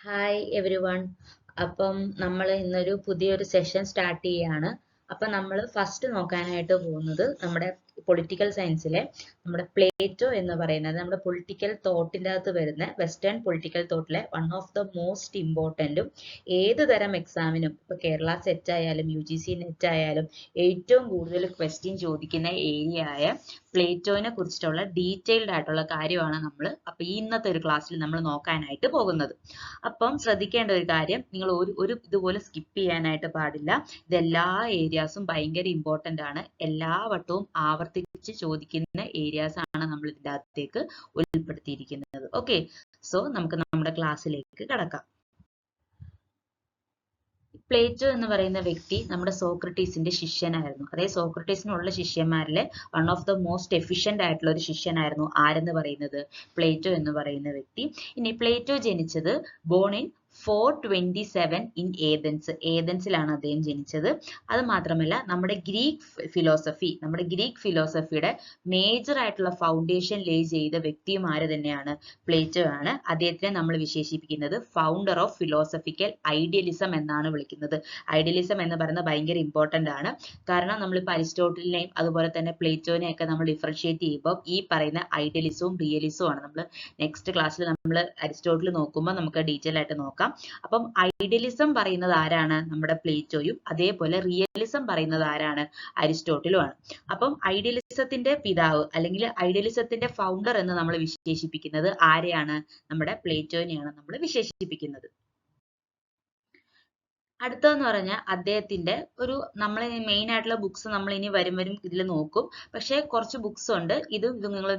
Hi every one. അപ്പം നമ്മൾ ഇന്നൊരു പുതിയൊരു സെഷൻ സ്റ്റാർട്ട് ചെയ്യാണ്. അപ്പം നമ്മൾ ഫസ്റ്റ് നോക്കാനായിട്ട് പോകുന്നത് നമ്മുടെ പൊളിറ്റിക്കൽ സയൻസിലെ നമ്മുടെ പ്ലേറ്റോ എന്ന് പറയുന്നത് നമ്മുടെ പൊളിറ്റിക്കൽ തോട്ടിൻ്റെ അകത്ത് വരുന്ന വെസ്റ്റേൺ പൊളിറ്റിക്കൽ തോട്ടിലെ വൺ ഓഫ് ദ മോസ്റ്റ് ഇമ്പോർട്ടൻറ്റും ഏത് തരം എക്സാമിനും ഇപ്പോൾ കേരള സെറ്റ് ആയാലും UGC നെറ്റ് ആയാലും ഏറ്റവും കൂടുതൽ ക്വസ്റ്റ്യൻ ചോദിക്കുന്ന ഏരിയ ആയ പ്ലേറ്റോനെ കുറിച്ചിട്ടുള്ള ഡീറ്റെയിൽഡ് ആയിട്ടുള്ള കാര്യമാണ് നമ്മൾ അപ്പോൾ ഇന്നത്തെ ഒരു ക്ലാസ്സിൽ നമ്മൾ നോക്കാനായിട്ട് പോകുന്നത്. അപ്പം ശ്രദ്ധിക്കേണ്ട ഒരു കാര്യം, നിങ്ങൾ ഒരു ഇതുപോലെ സ്കിപ്പ് ചെയ്യാനായിട്ട് പാടില്ല. ഇതെല്ലാ ഏരിയാസും ഭയങ്കര ഇമ്പോർട്ടൻ്റ് ആണ്. എല്ലാ വട്ടവും ആവർത്തിച്ച് ചോദിക്കുന്ന ഏരിയാസ് ആണ് നമ്മൾ ഇതിൻ്റെ അകത്തേക്ക് ഉൾപ്പെടുത്തിയിരിക്കുന്നത്. ഓക്കെ, സോ നമുക്ക് നമ്മുടെ ക്ലാസ്സിലേക്ക് കടക്കാം. പ്ലേറ്റോ എന്ന് പറയുന്ന വ്യക്തി നമ്മുടെ സോക്രട്ടീസിന്റെ ശിഷ്യനായിരുന്നു. അതായത് സോക്രട്ടീസിനുള്ള ശിഷ്യന്മാരിലെ one of the most efficient ആയിട്ടുള്ള ഒരു ശിഷ്യനായിരുന്നു ആരെന്ന് പറയുന്നത് പ്ലേറ്റോ എന്ന് പറയുന്ന വ്യക്തി. ഇനി പ്ലേറ്റോ ജനിച്ചത് ബോൺ ഇൻ 427 ഇൻ ഏതൻസിലാണ് അദ്ദേഹം ജനിച്ചത്. അത് മാത്രമല്ല നമ്മുടെ ഗ്രീക്ക് ഫിലോസഫിയുടെ മേജർ ആയിട്ടുള്ള ഫൗണ്ടേഷൻ ലേ ചെയ്ത വ്യക്തിയും ആര് തന്നെയാണ്? പ്ലേറ്റോ ആണ്. അദ്ദേഹത്തിനെ നമ്മൾ വിശേഷിപ്പിക്കുന്നത് ഫൗണ്ടർ ഓഫ് ഫിലോസഫിക്കൽ ഐഡിയലിസം എന്നാണ് വിളിക്കുന്നത്. ഐഡിയലിസം എന്ന് പറയുന്നത് ഭയങ്കര ഇമ്പോർട്ടന്റ് ആണ്. കാരണം നമ്മളിപ്പോൾ അരിസ്റ്റോട്ടലിനെയും അതുപോലെ തന്നെ പ്ലേറ്റോനെയൊക്കെ നമ്മൾ ഡിഫറൻഷിയേറ്റ് ചെയ്യുമ്പോൾ ഈ പറയുന്ന ഐഡിയലിസവും റിയലിസവും ആണ്. നമ്മൾ നെക്സ്റ്റ് ക്ലാസ്സിൽ നമ്മൾ അരിസ്റ്റോട്ടിൽ നോക്കുമ്പോൾ നമുക്ക് ഡീറ്റെയിൽ ആയിട്ട് നോക്കാം. അപ്പം ഐഡിയലിസം പറയുന്നത് ആരാണ്? നമ്മുടെ പ്ലേറ്റോയും. അതേപോലെ റിയലിസം പറയുന്നത് ആരാണ്? അരിസ്റ്റോട്ടിലും ആണ്. അപ്പം ഐഡിയലിസത്തിന്റെ പിതാവ് അല്ലെങ്കിൽ ഐഡിയലിസത്തിന്റെ ഫൗണ്ടർ എന്ന് നമ്മൾ വിശേഷിപ്പിക്കുന്നത് ആരെയാണ്? നമ്മുടെ പ്ലേറ്റോനെയാണ് നമ്മൾ വിശേഷിപ്പിക്കുന്നത്. അടുത്തതെന്ന് പറഞ്ഞാൽ അദ്ദേഹത്തിന്റെ ഒരു നമ്മൾ മെയിൻ ആയിട്ടുള്ള ബുക്സ് നമ്മൾ ഇനി വരും ഇതിൽ നോക്കും. പക്ഷേ കുറച്ച് ബുക്സ് ഉണ്ട്. ഇത്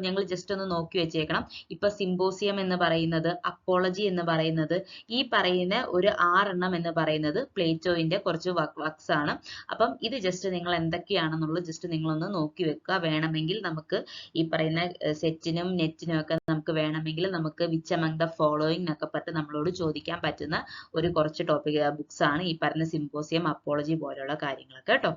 ഞങ്ങൾ ജസ്റ്റ് ഒന്ന് നോക്കി വെച്ചേക്കണം. ഇപ്പൊ സിമ്പോസിയം എന്ന് പറയുന്നത്, അപ്പോളജി എന്ന് പറയുന്നത്, ഈ പറയുന്ന ഒരു 6 എണ്ണം എന്ന് പറയുന്നത് പ്ലേറ്റോയിന്റെ കുറച്ച് വർക്ക്സ് ആണ്. അപ്പം ഇത് ജസ്റ്റ് നിങ്ങൾ എന്തൊക്കെയാണെന്നുള്ളത് ജസ്റ്റ് നിങ്ങളൊന്ന് നോക്കി വെക്കുക. വേണമെങ്കിൽ നമുക്ക് ഈ പറയുന്ന സെറ്റിനും നെറ്റിനും ഒക്കെ നമുക്ക് വേണമെങ്കിൽ നമുക്ക് വിച്ച് അമംഗ് ദ ഫോളോയിങ് എന്നൊക്കെ പറഞ്ഞ് നമ്മളോട് ചോദിക്കാൻ പറ്റുന്ന ഒരു കുറച്ച് ടോപ്പിക് ബുക്സ് ആണ് ഈ പറഞ്ഞ സിമ്പോസിയം, അപ്പോളജി പോലെയുള്ള കാര്യങ്ങളൊക്കെ കേട്ടോ.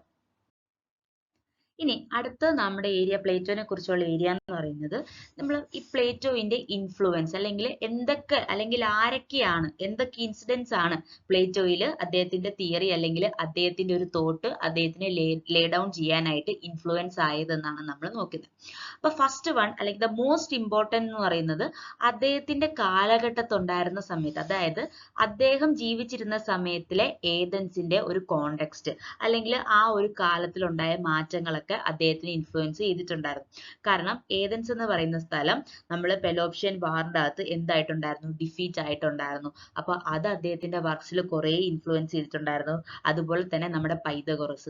ഇനി അടുത്ത നമ്മുടെ ഏരിയ പ്ലേറ്റോനെ കുറിച്ചുള്ള ഏരിയ എന്ന് പറയുന്നത് നമ്മൾ ഈ പ്ലേറ്റോയിന്റെ ഇൻഫ്ലുവൻസ് അല്ലെങ്കിൽ ആരൊക്കെയാണ് എന്തൊക്കെ ഇൻസിഡൻസ് ആണ് പ്ലേറ്റോയിൽ അദ്ദേഹത്തിന്റെ തിയറി അല്ലെങ്കിൽ അദ്ദേഹത്തിന്റെ ഒരു തോട്ട് അദ്ദേഹത്തിനെ ലേ ഡൗൺ ചെയ്യാനായിട്ട് ഇൻഫ്ലുവൻസ് ആയതെന്നാണ് നമ്മൾ നോക്കുന്നത്. അപ്പൊ ഫസ്റ്റ് വൺ അല്ലെങ്കിൽ ദ മോസ്റ്റ് ഇമ്പോർട്ടന്റ് എന്ന് പറയുന്നത് അദ്ദേഹത്തിന്റെ കാലഘട്ടത്തുണ്ടായിരുന്ന സമയത്ത്, അതായത് അദ്ദേഹം ജീവിച്ചിരുന്ന സമയത്തിലെ ഏതൻസിന്റെ ഒരു കോണ്ടെക്സ്റ്റ് അല്ലെങ്കിൽ ആ ഒരു കാലത്തിലുണ്ടായ മാറ്റങ്ങളൊക്കെ അദ്ദേഹത്തിന് ഇൻഫ്ലുവൻസ് ചെയ്തിട്ടുണ്ടായിരുന്നു. കാരണം ഏതൻസ് എന്ന് പറയുന്ന സ്ഥലം നമ്മൾ പെലോപ്ഷ്യൻ വാറിന്റെ അകത്ത് എന്തായിട്ടുണ്ടായിരുന്നു? ഡിഫീറ്റ് ആയിട്ടുണ്ടായിരുന്നു. അപ്പൊ അത് അദ്ദേഹത്തിന്റെ വർക്സിൽ കുറെ ഇൻഫ്ലുവൻസ് ചെയ്തിട്ടുണ്ടായിരുന്നു. അതുപോലെ തന്നെ നമ്മുടെ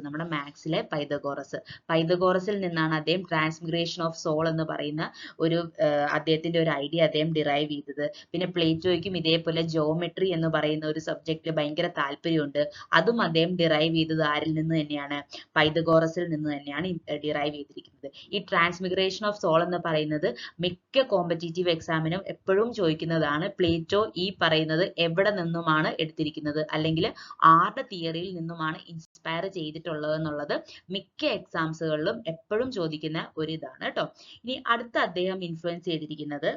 നമ്മുടെ മാത്സിലെ പൈതഗോറസിൽ നിന്നാണ് അദ്ദേഹം ട്രാൻസ്മിഗ്രേഷൻ ഓഫ് സോൾ എന്ന് പറയുന്ന ഒരു അദ്ദേഹത്തിന്റെ ഒരു ഐഡിയ അദ്ദേഹം ഡിറൈവ് ചെയ്തത്. പിന്നെ പ്ലേറ്റോയ്ക്കും ഇതേപോലെ ജോമെട്രി എന്ന് പറയുന്ന ഒരു സബ്ജക്റ്റിൽ ഭയങ്കര താല്പര്യമുണ്ട്. അതും അദ്ദേഹം ഡിറൈവ് ചെയ്തത് ആരിൽ നിന്ന് തന്നെയാണ്? പൈതഗോറസിൽ നിന്ന് തന്നെയാണ് ഡിറൈവ് ചെയ്തിരിക്കുന്നത്. ഈ ട്രാൻസ്മിഗ്രേഷൻ ഓഫ് സോൾ എന്ന് പറയുന്നത് മിക്ക കോമ്പറ്റീറ്റീവ് എക്സാമിനും എപ്പോഴും ചോദിക്കുന്നതാണ്. പ്ലേറ്റോ ഈ പറയുന്നത് എവിടെ നിന്നുമാണ് എടുത്തിരിക്കുന്നത് അല്ലെങ്കിൽ ആരുടെ തിയറിയിൽ നിന്നുമാണ് ഇൻസ്പയർ ചെയ്തിട്ടുള്ളത് എന്നുള്ളത് മിക്ക എക്സാംസുകളിലും എപ്പോഴും ചോദിക്കുന്ന ഒരു ഇതാണ് കേട്ടോ. ഇനി അടുത്ത അദ്ദേഹം ഇൻഫ്ലുവൻസ് ചെയ്തിരിക്കുന്നത്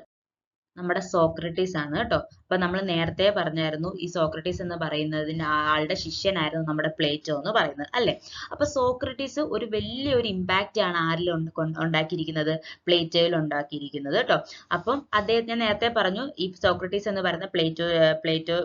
നമ്മുടെ സോക്രട്ടീസ് ആണ് കേട്ടോ. അപ്പൊ നമ്മൾ നേരത്തെ പറഞ്ഞായിരുന്നു ഈ സോക്രട്ടീസ് എന്ന് പറയുന്നതിന് ആളുടെ ശിഷ്യനായിരുന്നു നമ്മുടെ പ്ലേറ്റോ എന്ന് പറയുന്നത് അല്ലെ. അപ്പൊ സോക്രട്ടീസ് ഒരു വലിയൊരു ഇമ്പാക്റ്റ് ആണ് ആരിൽ ഉണ്ടാക്കിയിരിക്കുന്നത്? പ്ലേറ്റോയിൽ ഉണ്ടാക്കിയിരിക്കുന്നത് കേട്ടോ. അപ്പം അദ്ദേഹം ഞാൻ നേരത്തെ പറഞ്ഞു ഈ സോക്രട്ടീസ് എന്ന് പറയുന്ന പ്ലേറ്റോ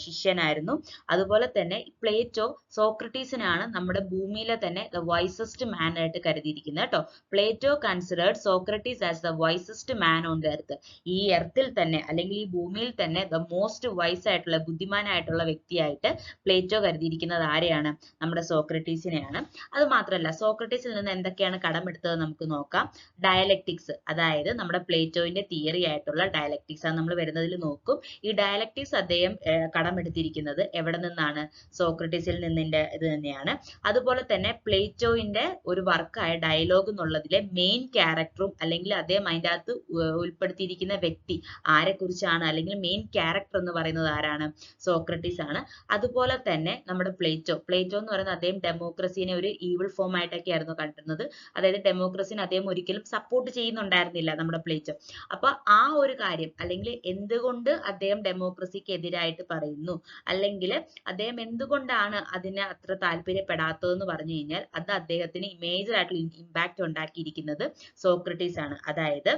ശിഷ്യനായിരുന്നു. അതുപോലെ തന്നെ പ്ലേറ്റോ സോക്രട്ടീസിനാണ് നമ്മുടെ ഭൂമിയിലെ തന്നെ ദ വൈസസ്റ്റ് മാൻ ആയിട്ട് കരുതിയിരിക്കുന്നത് കേട്ടോ. Plato considered Socrates as the wisest man on the earth. ഈ എർത്തിൽ തന്നെ അല്ലെങ്കിൽ ഈ ഭൂമിയിൽ തന്നെ ദ മോസ്റ്റ് വൈസ് ആയിട്ടുള്ള ബുദ്ധിമാനായിട്ടുള്ള വ്യക്തിയായിട്ട് പ്ലേറ്റോ കരുതിയിരിക്കുന്നത് ആരെയാണ്? നമ്മുടെ സോക്രട്ടീസിനെയാണ്. അത് മാത്രമല്ല സോക്രട്ടീസിൽ നിന്ന് എന്തൊക്കെയാണ് കടമെടുത്തത് നമുക്ക് നോക്കാം. ഡയലക്റ്റിക്സ്, അതായത് നമ്മുടെ പ്ലേറ്റോയിന്റെ തിയറി ആയിട്ടുള്ള ഡയലക്റ്റിക്സ് ആണ് നമ്മൾ വരുന്നതിൽ നോക്കും. ഈ ഡയലക്റ്റിക്സ് അദ്ദേഹം കടമെടുത്തിരിക്കുന്നത് എവിടെ നിന്നാണ്? സോക്രട്ടീസിൽ നിന്നിന്റെ ഇത് തന്നെയാണ്. അതുപോലെ തന്നെ പ്ലേറ്റോയിന്റെ ഒരു വർക്കായ ഡയലോഗ് എന്നുള്ളതിലെ മെയിൻ ക്യാരക്ടറും അല്ലെങ്കിൽ അദ്ദേഹം അതിൻ്റെ അകത്ത് ഉൾപ്പെടുത്തിയിരിക്കുന്ന വ്യക്തി ആരെക്കുറിച്ചാണ്, അല്ലെങ്കിൽ മെയിൻ ക്യാരക്ടർ എന്ന് പറയുന്നത് ആരാണ്? സോക്രട്ടീസ് ആണ്. അതുപോലെ തന്നെ നമ്മുടെ പ്ലേറ്റോ എന്ന് പറയുന്നത് അദ്ദേഹം ഡെമോക്രസീനെ ഒരു ഈവിൾ ഫോം ആയിട്ടൊക്കെ ആയിരുന്നു കണ്ടിരുന്നത്. അതായത് ഡെമോക്രസീനെ അദ്ദേഹം ഒരിക്കലും സപ്പോർട്ട് ചെയ്യുന്നുണ്ടായിരുന്നില്ല നമ്മുടെ പ്ലേറ്റോ. അപ്പൊ ആ ഒരു കാര്യം, അല്ലെങ്കിൽ എന്തുകൊണ്ട് അദ്ദേഹം ഡെമോക്രസിക്ക് എതിരായിട്ട് പറയുന്നു, അല്ലെങ്കിൽ അദ്ദേഹം എന്തുകൊണ്ടാണ് അതിനെ അത്ര താല്പര്യപ്പെടാത്തതെന്ന് പറഞ്ഞു കഴിഞ്ഞാൽ അത് അദ്ദേഹത്തിന് മേജർ ആയിട്ടുള്ള ഇമ്പാക്ട് ഉണ്ടാക്കിയിരിക്കുന്നത് സോക്രട്ടീസ് ആണ്. അതായത്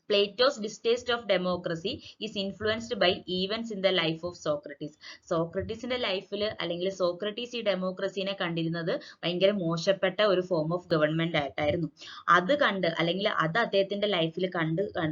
Plato's distaste of democracy is influenced by events in the life of Socrates. സോക്രട്ടീസിന്റെ ലൈഫിൽ, അല്ലെങ്കിൽ സോക്രട്ടീസ് ഈ ഡെമോക്രസീനെ കണ്ടിരുന്നത് ഭയങ്കര മോശപ്പെട്ട ഒരു ഫോം ഓഫ് ഗവൺമെന്റ് ആയിട്ടായിരുന്നു. അത് കണ്ട്, അല്ലെങ്കിൽ അത് അദ്ദേഹത്തിന്റെ ലൈഫിൽ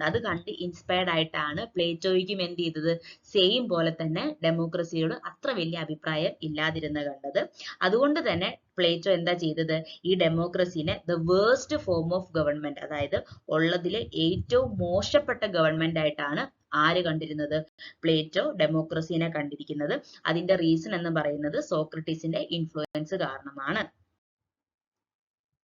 അത് കണ്ട് ഇൻസ്പയർഡ് ആയിട്ടാണ് പ്ലേറ്റോയ്ക്കും എന്ത് ചെയ്തത്, സെയിം പോലെ തന്നെ ഡെമോക്രസിയോട് അത്ര വലിയ അഭിപ്രായം ഇല്ലാതിരുന്ന കണ്ടത്. അതുകൊണ്ട് തന്നെ പ്ലേറ്റോ എന്താ ചെയ്തത്, ഈ ഡെമോക്രസീനെ the worst form of government, അതായത് ഉള്ളതിലെ ഏറ്റവും മോശപ്പെട്ട ഗവൺമെന്റ് ആയിട്ടാണ് ആര് കണ്ടിരുന്നത്, പ്ലേറ്റോ ഡെമോക്രസീനെ കണ്ടിരിക്കുന്നത്. അതിന്റെ റീസൺ എന്ന് പറയുന്നത് സോക്രട്ടീസിന്റെ ഇൻഫ്ലുവൻസ് കാരണമാണ്.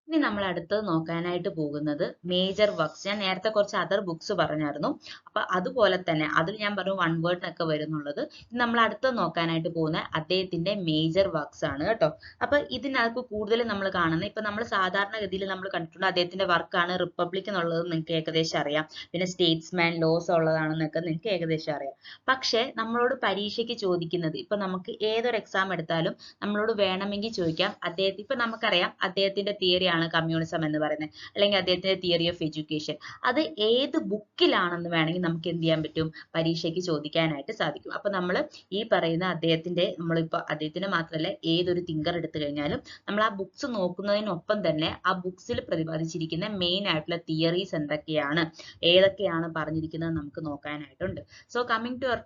ഇനി നമ്മൾ അടുത്തത് നോക്കാനായിട്ട് പോകുന്നത് മേജർ വർക്ക്സ്. ഞാൻ നേരത്തെ കുറച്ച് അതർ ബുക്സ് പറഞ്ഞായിരുന്നു. അപ്പൊ അതുപോലെ തന്നെ അതിൽ ഞാൻ പറഞ്ഞു വൺ വേർഡിനൊക്കെ വരുന്നുള്ളത്. നമ്മൾ അടുത്തത് നോക്കാനായിട്ട് പോകുന്ന അദ്ദേഹത്തിന്റെ മേജർ വർക്ക്സ് ആണ് കേട്ടോ. അപ്പൊ ഇതിനകത്ത് കൂടുതൽ നമ്മൾ കാണുന്നത്, ഇപ്പൊ നമ്മൾ സാധാരണഗതിയിൽ നമ്മൾ കണ്ടിട്ടുണ്ട് അദ്ദേഹത്തിന്റെ വർക്കാണ് റിപ്പബ്ലിക് എന്നുള്ളത് നിങ്ങൾക്ക് ഏകദേശം അറിയാം. പിന്നെ സ്റ്റേറ്റ്സ്മാൻ, ലോസ് ഉള്ളതാണെന്നൊക്കെ നിങ്ങൾക്ക് ഏകദേശം അറിയാം. പക്ഷെ നമ്മളോട് പരീക്ഷയ്ക്ക് ചോദിക്കുന്നത്, ഇപ്പൊ നമുക്ക് ഏതൊരു എക്സാം എടുത്താലും നമ്മളോട് വേണമെങ്കിൽ ചോദിക്കാം, ഇപ്പൊ നമുക്കറിയാം അദ്ദേഹത്തിന്റെ തിയറിയാണ് കമ്മ്യൂണിസം എന്ന് പറയുന്നത്, അല്ലെങ്കിൽ അദ്ദേഹത്തിന്റെ തിയറി ഓഫ് എഡ്യൂക്കേഷൻ. അത് ഏത് ബുക്കിലാണെന്ന് വേണമെങ്കിൽ നമുക്ക് എന്ത് ചെയ്യാൻ പറ്റും, പരീക്ഷയ്ക്ക് ചോദിക്കാനായിട്ട് സാധിക്കും. അപ്പൊ നമ്മൾ ഈ പറയുന്ന നമ്മളിപ്പോ അദ്ദേഹത്തിന് മാത്രമല്ല ഏതൊരു തിങ്കർ എടുത്തു കഴിഞ്ഞാലും നമ്മൾ ആ ബുക്സ് നോക്കുന്നതിനൊപ്പം തന്നെ ആ ബുക്സിൽ പ്രതിപാദിച്ചിരിക്കുന്ന മെയിൻ ആയിട്ടുള്ള തിയറീസ് എന്തൊക്കെയാണ്, ഏതൊക്കെയാണ് പറഞ്ഞിരിക്കുന്നത് നമുക്ക് നോക്കാനായിട്ടുണ്ട്. So coming to our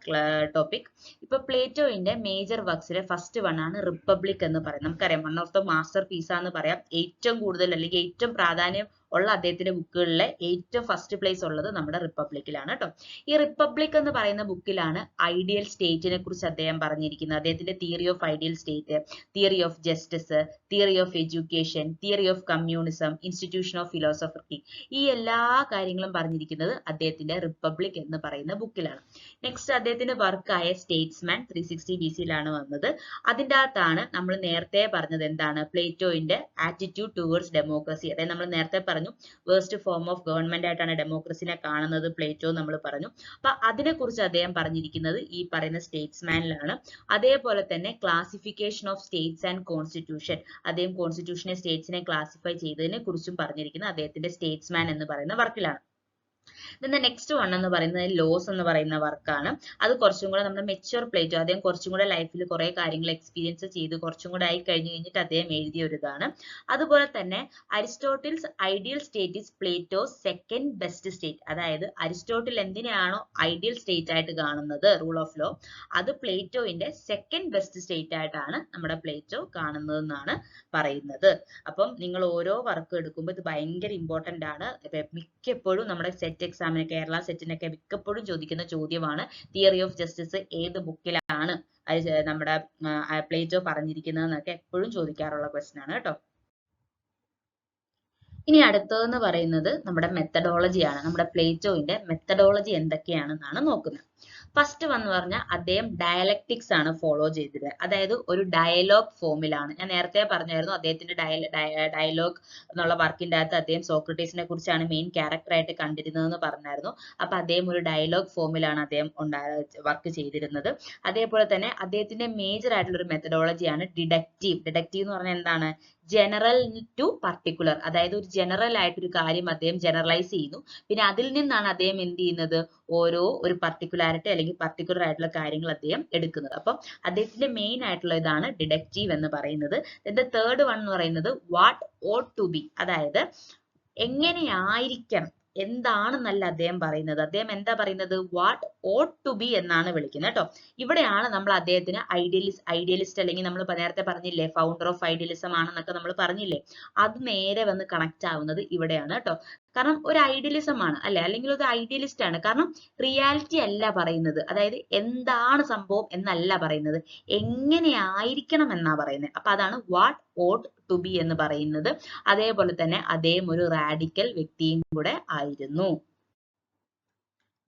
topic, ഇപ്പൊ പ്ലേറ്റോയുടെ മേജർ വർക്ക്സിലെ ഫസ്റ്റ് വൺ ആണ് റിപ്പബ്ലിക് എന്ന് പറയുന്നത്. നമുക്കറിയാം one of the masterpiece ആണെന്ന് പറയാം. ഏറ്റവും കൂടുതൽ, അല്ലെങ്കിൽ ഏറ്റവും പ്രാധാന്യം ഉള്ള അദ്ദേഹത്തിന്റെ ബുക്കുകളിലെ ഏറ്റവും ഫസ്റ്റ് പ്ലേസ് ഉള്ളത് നമ്മുടെ റിപ്പബ്ലിക്കിലാണ് കേട്ടോ. ഈ റിപ്പബ്ലിക് എന്ന് പറയുന്ന ബുക്കിലാണ് ഐഡിയൽ സ്റ്റേറ്റിനെ കുറിച്ച് അദ്ദേഹം പറഞ്ഞിരിക്കുന്നത്. അദ്ദേഹത്തിന്റെ theory of ideal state, theory of justice, theory of education, theory of communism, institution of philosophy, ഈ എല്ലാ കാര്യങ്ങളും പറഞ്ഞിരിക്കുന്നത് അദ്ദേഹത്തിന്റെ റിപ്പബ്ലിക് എന്ന് പറയുന്ന ബുക്കിലാണ്. നെക്സ്റ്റ് അദ്ദേഹത്തിന്റെ വർക്കായ സ്റ്റേറ്റ്സ്മാൻ 360 BC-യിലാണ് വന്നത്. അതിൻ്റെ അകത്താണ് നമ്മൾ നേരത്തെ പറഞ്ഞത് എന്താണ്, പ്ലേറ്റോയുടെ ആറ്റിറ്റ്യൂഡ് ടുവേർഡ്സ് ഡെമോക്രസി. അതായത് നമ്മൾ നേരത്തെ പറഞ്ഞു വേർസ്റ്റ് ഫോം ഓഫ് ഗവൺമെന്റ് ആയിട്ടാണ് ഡെമോക്രസിനെ കാണുന്നത് പ്ലേറ്റോ നമ്മൾ പറഞ്ഞു. അപ്പൊ അതിനെ കുറിച്ച് അദ്ദേഹം പറഞ്ഞിരിക്കുന്നത് ഈ പറയുന്ന സ്റ്റേറ്റ്സ്മാനിലാണ്. അതേപോലെ തന്നെ classification of States and constitution, അദ്ദേഹം കോൺസ്റ്റിറ്റ്യൂഷനെ സ്റ്റേറ്റ്സിനെ ക്ലാസിഫൈ ചെയ്തതിനെ കുറിച്ചും പറഞ്ഞിരിക്കുന്നത് അദ്ദേഹത്തിന്റെ സ്റ്റേറ്റ്സ്മാൻ എന്ന് പറയുന്ന വർക്കിലാണ്. നെക്സ്റ്റ് വൺ എന്ന് പറയുന്നത് ലോസ് എന്ന് പറയുന്ന വർക്കാണ്. അത് കുറച്ചും കൂടെ നമ്മുടെ മെച്യൂർ പ്ലേറ്റോ, അദ്ദേഹം കുറച്ചും കൂടെ ലൈഫിൽ കുറെ കാര്യങ്ങൾ എക്സ്പീരിയൻസ് ചെയ്ത് കുറച്ചും കൂടെ ആയി കഴിഞ്ഞിട്ട് അദ്ദേഹം എഴുതിയ ഒരു ഇതാണ്. അതുപോലെ തന്നെ Aristotle's ideal state is Plato's second best state. അതായത് അരിസ്റ്റോട്ടിൽ എന്തിനാണോ ഐഡിയൽ സ്റ്റേറ്റ് ആയിട്ട് കാണുന്നത്, റൂൾ ഓഫ് ലോ, അത് പ്ലേറ്റോയുടെ സെക്കൻഡ് ബെസ്റ്റ് സ്റ്റേറ്റ് ആയിട്ടാണ് നമ്മുടെ പ്ലേറ്റോ കാണുന്നതെന്നാണ് പറയുന്നത്. അപ്പം നിങ്ങൾ ഓരോ വർക്ക് എടുക്കുമ്പോൾ ഇത് ഭയങ്കര ഇമ്പോർട്ടന്റ് ആണ്. മിക്കപ്പോഴും നമ്മുടെ സെറ്റ് എക്സാമിന്, കേരള സെറ്റിനൊക്കെ മിക്കപ്പോഴും ചോദിക്കുന്ന ചോദ്യമാണ് തിയറി ഓഫ് ജസ്റ്റിസ് ഏത് ബുക്കിലാണ് നമ്മുടെ പ്ലേറ്റോ പറഞ്ഞിരിക്കുന്നതെന്നൊക്കെ എപ്പോഴും ചോദിക്കാറുള്ള ക്വസ്റ്റ്യൻ ആണ് കേട്ടോ. ഇനി അടുത്തതെന്ന് പറയുന്നത് നമ്മുടെ മെത്തഡോളജിയാണ്. നമ്മുടെ പ്ലേറ്റോയുടെ മെത്തഡോളജി എന്തൊക്കെയാണെന്നാണ് നോക്കുന്നത്. ഫസ്റ്റ് വന്ന് പറഞ്ഞാൽ അദ്ദേഹം ഡയലക്റ്റിക്സ് ആണ് ഫോളോ ചെയ്തത്. അതായത് ഒരു ഡയലോഗ് ഫോമിലാണ്. ഞാൻ നേരത്തെ പറഞ്ഞായിരുന്നു അദ്ദേഹത്തിന്റെ ഡയലോഗ് എന്നുള്ള വർക്കിന്റെ അകത്ത് അദ്ദേഹം സോക്രട്ടീസിനെ കുറിച്ചാണ് മെയിൻ ക്യാരക്ടർ ആയിട്ട് കണ്ടിരുന്നതെന്ന് പറഞ്ഞായിരുന്നു. അപ്പൊ അദ്ദേഹം ഒരു ഡയലോഗ് ഫോമിലാണ് അദ്ദേഹം വർക്ക് ചെയ്തിരുന്നത്. അതേപോലെ തന്നെ അദ്ദേഹത്തിന്റെ മേജർ ആയിട്ടുള്ള ഒരു മെത്തഡോളജിയാണ് ഡിഡക്റ്റീവ്. ഡിഡക്റ്റീവ് എന്ന് പറഞ്ഞാൽ എന്താണ്, ജനറൽ ടു പർട്ടിക്കുലർ. അതായത് ഒരു ജനറൽ ആയിട്ടൊരു കാര്യം അദ്ദേഹം ജനറലൈസ് ചെയ്യുന്നു. പിന്നെ അതിൽ നിന്നാണ് അദ്ദേഹം എന്ത് ചെയ്യുന്നത്, ഒരു പർട്ടിക്കുലാരിറ്റി അല്ലെങ്കിൽ പർട്ടിക്കുലർ ആയിട്ടുള്ള കാര്യങ്ങൾ അദ്ദേഹം എടുക്കുന്നത്. അപ്പം അദ്ദേഹത്തിന്റെ മെയിൻ ആയിട്ടുള്ള ഇതാണ് ഡിഡക്റ്റീവ് എന്ന് പറയുന്നത്. തേർഡ് വൺ എന്ന് പറയുന്നത് വാട്ട് ഓട്ട് ടു ബി. അതായത് എങ്ങനെയായിരിക്കണം, എന്താണെന്നല്ല അദ്ദേഹം പറയുന്നത്. അദ്ദേഹം എന്താ പറയുന്നത്, വാട്ട് ഓട്ട് ടു ബി എന്നാണ് വിളിക്കുന്നത് കേട്ടോ. ഇവിടെയാണ് നമ്മൾ അദ്ദേഹത്തിന് ഐഡിയലിസ്റ്റ് അല്ലെങ്കിൽ നമ്മൾ നേരത്തെ പറഞ്ഞില്ലേ ഫൗണ്ടർ ഓഫ് ഐഡിയലിസം ആണെന്നൊക്കെ നമ്മൾ പറഞ്ഞില്ലേ, അത് നേരെ വന്ന് കണക്ട് ആവുന്നത് ഇവിടെയാണ് കേട്ടോ. കാരണം ഒരു ഐഡിയലിസം ആണ് അല്ലെ, അല്ലെങ്കിൽ ഒരു ഐഡിയലിസ്റ്റ് ആണ്. കാരണം റിയാലിറ്റി അല്ല പറയുന്നത്, അതായത് എന്താണ് സംഭവം എന്നല്ല പറയുന്നത്, എങ്ങനെയായിരിക്കണം എന്നാ പറയുന്നത്. അപ്പൊ അതാണ് വാട്ട് ഓട്ട് ടു ബി എന്ന് പറയുന്നത്. അതേപോലെ തന്നെ അദ്ദേഹം ഒരു റാഡിക്കൽ വ്യക്തിയും കൂടെ ആയിരുന്നു.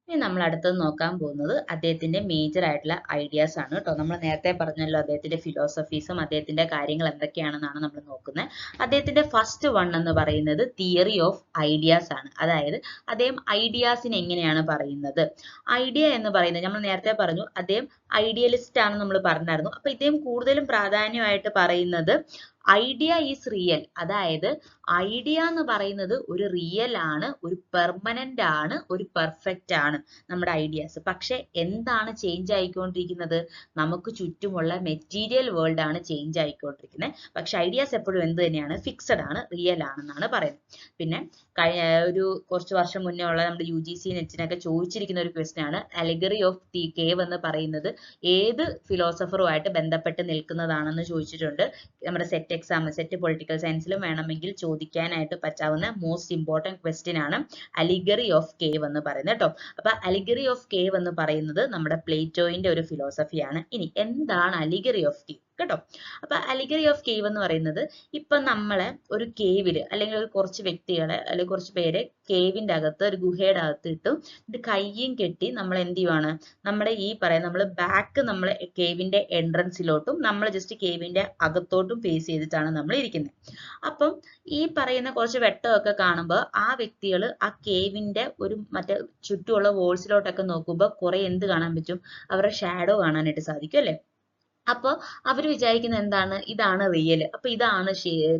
ഇനി നമ്മൾ അടുത്തത് നോക്കാൻ പോകുന്നത് അദ്ദേഹത്തിന്റെ മേജർ ആയിട്ടുള്ള ഐഡിയാസ് ആണ് കേട്ടോ. നമ്മൾ നേരത്തെ പറഞ്ഞല്ലോ അദ്ദേഹത്തിന്റെ ഫിലോസഫീസും അദ്ദേഹത്തിന്റെ കാര്യങ്ങൾ എന്തൊക്കെയാണെന്നാണ് നമ്മൾ നോക്കുന്നത്. അദ്ദേഹത്തിന്റെ ഫസ്റ്റ് വൺ എന്ന് പറയുന്നത് തിയറി ഓഫ് ഐഡിയാസ് ആണ്. അതായത് അദ്ദേഹം ഐഡിയാസിനെ എങ്ങനെയാണ് പറയുന്നത്. ഐഡിയ എന്ന് പറയുന്നത് നമ്മൾ നേരത്തെ പറഞ്ഞു അദ്ദേഹം ഐഡിയലിസ്റ്റ് ആണ് നമ്മൾ പറഞ്ഞായിരുന്നു. അപ്പൊ ഇദ്ദേഹം കൂടുതലും പ്രാധാന്യമായിട്ട് പറയുന്നത് ഐഡിയ ഈസ് റിയൽ. അതായത് ഐഡിയ എന്ന് പറയുന്നത് ഒരു റിയൽ ആണ്, ഒരു പെർമനന്റ് ആണ്, ഒരു പെർഫെക്റ്റ് ആണ് നമ്മുടെ ഐഡിയാസ്. പക്ഷെ എന്താണ് ചേഞ്ച് ആയിക്കൊണ്ടിരിക്കുന്നത്? നമുക്ക് ചുറ്റുമുള്ള മെറ്റീരിയൽ വേൾഡ് ആണ് ചേഞ്ച് ആയിക്കൊണ്ടിരിക്കുന്നത്. പക്ഷെ ഐഡിയാസ് എപ്പോഴും എന്ത് തന്നെയാണ്? ഫിക്സഡ് ആണ്, റിയൽ ആണെന്നാണ് പറയുന്നത്. പിന്നെ ഒരു കുറച്ച് വർഷം മുന്നേ ഉള്ള നമ്മുടെ UGC നെറ്റിനൊക്കെ ചോദിച്ചിരിക്കുന്ന ഒരു ക്വസ്റ്റ്യൻ ആണ് അലിഗറി ഓഫ് ദി കേവ് എന്ന് പറയുന്നത് ഏത് ഫിലോസഫറുമായിട്ട് ബന്ധപ്പെട്ട് നിൽക്കുന്നതാണെന്ന് ചോദിച്ചിട്ടുണ്ട്. നമ്മുടെ സെറ്റ് പൊളിറ്റിക്കൽ സയൻസിലും വേണമെങ്കിൽ ചോദിക്കാനായിട്ട് പറ്റാവുന്ന മോസ്റ്റ് ഇമ്പോർട്ടന്റ് ക്വസ്റ്റ്യൻ ആണ് അലിഗറി ഓഫ് കേവ് എന്ന് പറയുന്നത് കേട്ടോ. അപ്പൊ അലിഗറി ഓഫ് കേവ് എന്ന് പറയുന്നത് നമ്മുടെ പ്ലേറ്റോയിന്റെ ഒരു ഫിലോസഫിയാണ്. ഇനി എന്താണ് അലിഗറി ഓഫ് കേവ് കേട്ടോ? അപ്പൊ അലിഗറി ഓഫ് കേവ് എന്ന് പറയുന്നത് ഇപ്പൊ നമ്മളെ ഒരു കേവില് അല്ലെങ്കിൽ ഒരു കുറച്ച് വ്യക്തികളെ അല്ലെങ്കിൽ കുറച്ച് പേരെ കേവിന്റെ അകത്ത് ഒരു ഗുഹയുടെ അകത്ത് ഇട്ടു ഇത് കയ്യും കെട്ടി നമ്മൾ എന്ത് ചെയ്യുവാണ്? നമ്മുടെ ഈ നമ്മൾ ബാക്ക് നമ്മൾ കേവിന്റെ എൻട്രൻസിലോട്ടും നമ്മൾ ജസ്റ്റ് കേവിന്റെ അകത്തോട്ടും ഫേസ് ചെയ്തിട്ടാണ് നമ്മൾ ഇരിക്കുന്നത്. അപ്പം ഈ പറയുന്ന കുറച്ച് വെട്ടമൊക്കെ കാണുമ്പോൾ ആ വ്യക്തികൾ ആ കേവിന്റെ ഒരു മറ്റേ ചുറ്റുമുള്ള വോൾസിലോട്ടൊക്കെ നോക്കുമ്പോൾ കുറെ എന്ത് കാണാൻ പറ്റും? അവരുടെ ഷാഡോ കാണാനായിട്ട് സാധിക്കും അല്ലെ? അപ്പോൾ അവർ വിചാരിക്കുന്നത് എന്താണ്? ഇതാണ് റിയൽ, അപ്പൊ ഇതാണ്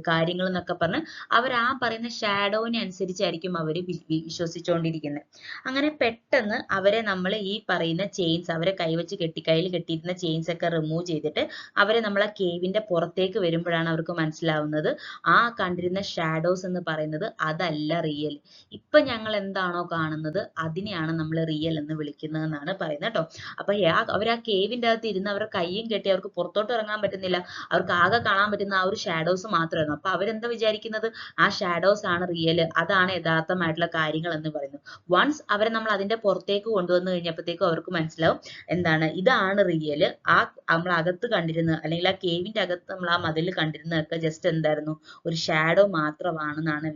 കാര്യങ്ങൾ എന്നൊക്കെ പറഞ്ഞ് അവർ ആ പറയുന്ന ഷാഡോവിനെ അനുസരിച്ചായിരിക്കും അവർ വിശ്വസിച്ചുകൊണ്ടിരിക്കുന്നത്. അങ്ങനെ പെട്ടെന്ന് അവരെ നമ്മൾ ഈ പറയുന്ന ചെയിൻസ്, അവരെ കൈവച്ച് കയ്യിൽ കെട്ടിയിരുന്ന ചെയിൻസ് ഒക്കെ റിമൂവ് ചെയ്തിട്ട് അവരെ നമ്മൾ ആ കേവിന്റെ പുറത്തേക്ക് വരുമ്പോഴാണ് അവർക്ക് മനസ്സിലാവുന്നത് ആ കണ്ടിരുന്ന ഷാഡോസ് എന്ന് പറയുന്നത് അതല്ല റിയൽ. ഇപ്പൊ ഞങ്ങൾ എന്താണോ കാണുന്നത് അതിനെയാണ് നമ്മൾ റിയൽ എന്ന് വിളിക്കുന്നത് എന്നാണ് പറയുന്നത് കേട്ടോ. അപ്പൊ അവർ ആ കേവിന്റെ അകത്ത് ഇരുന്ന് അവരുടെ കയ്യും കെട്ടി അവർക്ക് പുറത്തോട്ട് ഇറങ്ങാൻ പറ്റുന്നില്ല. അവർക്ക് ആകെ കാണാൻ പറ്റുന്ന ആ ഒരു ഷാഡോസ് മാത്രമായിരുന്നു. അപ്പൊ അവരെന്താ വിചാരിക്കുന്നത്? ആ ഷാഡോസ് ആണ് റിയൽ, അതാണ് യഥാർത്ഥമായിട്ടുള്ള കാര്യങ്ങൾ എന്ന് പറയുന്നു. വൺസ് അവരെ നമ്മൾ അതിന്റെ പുറത്തേക്ക് കൊണ്ടുവന്നു കഴിഞ്ഞപ്പോഴത്തേക്കും അവർക്ക് മനസ്സിലാവും എന്താണ് ഇതാണ് റിയൽ. ആ നമ്മൾ അകത്ത് കണ്ടിരുന്ന അല്ലെങ്കിൽ ആ കേവിന്റെ അകത്ത് നമ്മൾ ആ മതിൽ കണ്ടിരുന്നതൊക്കെ ജസ്റ്റ് എന്തായിരുന്നു? ഒരു ഷാഡോ മാത്രമാണെന്നാണ്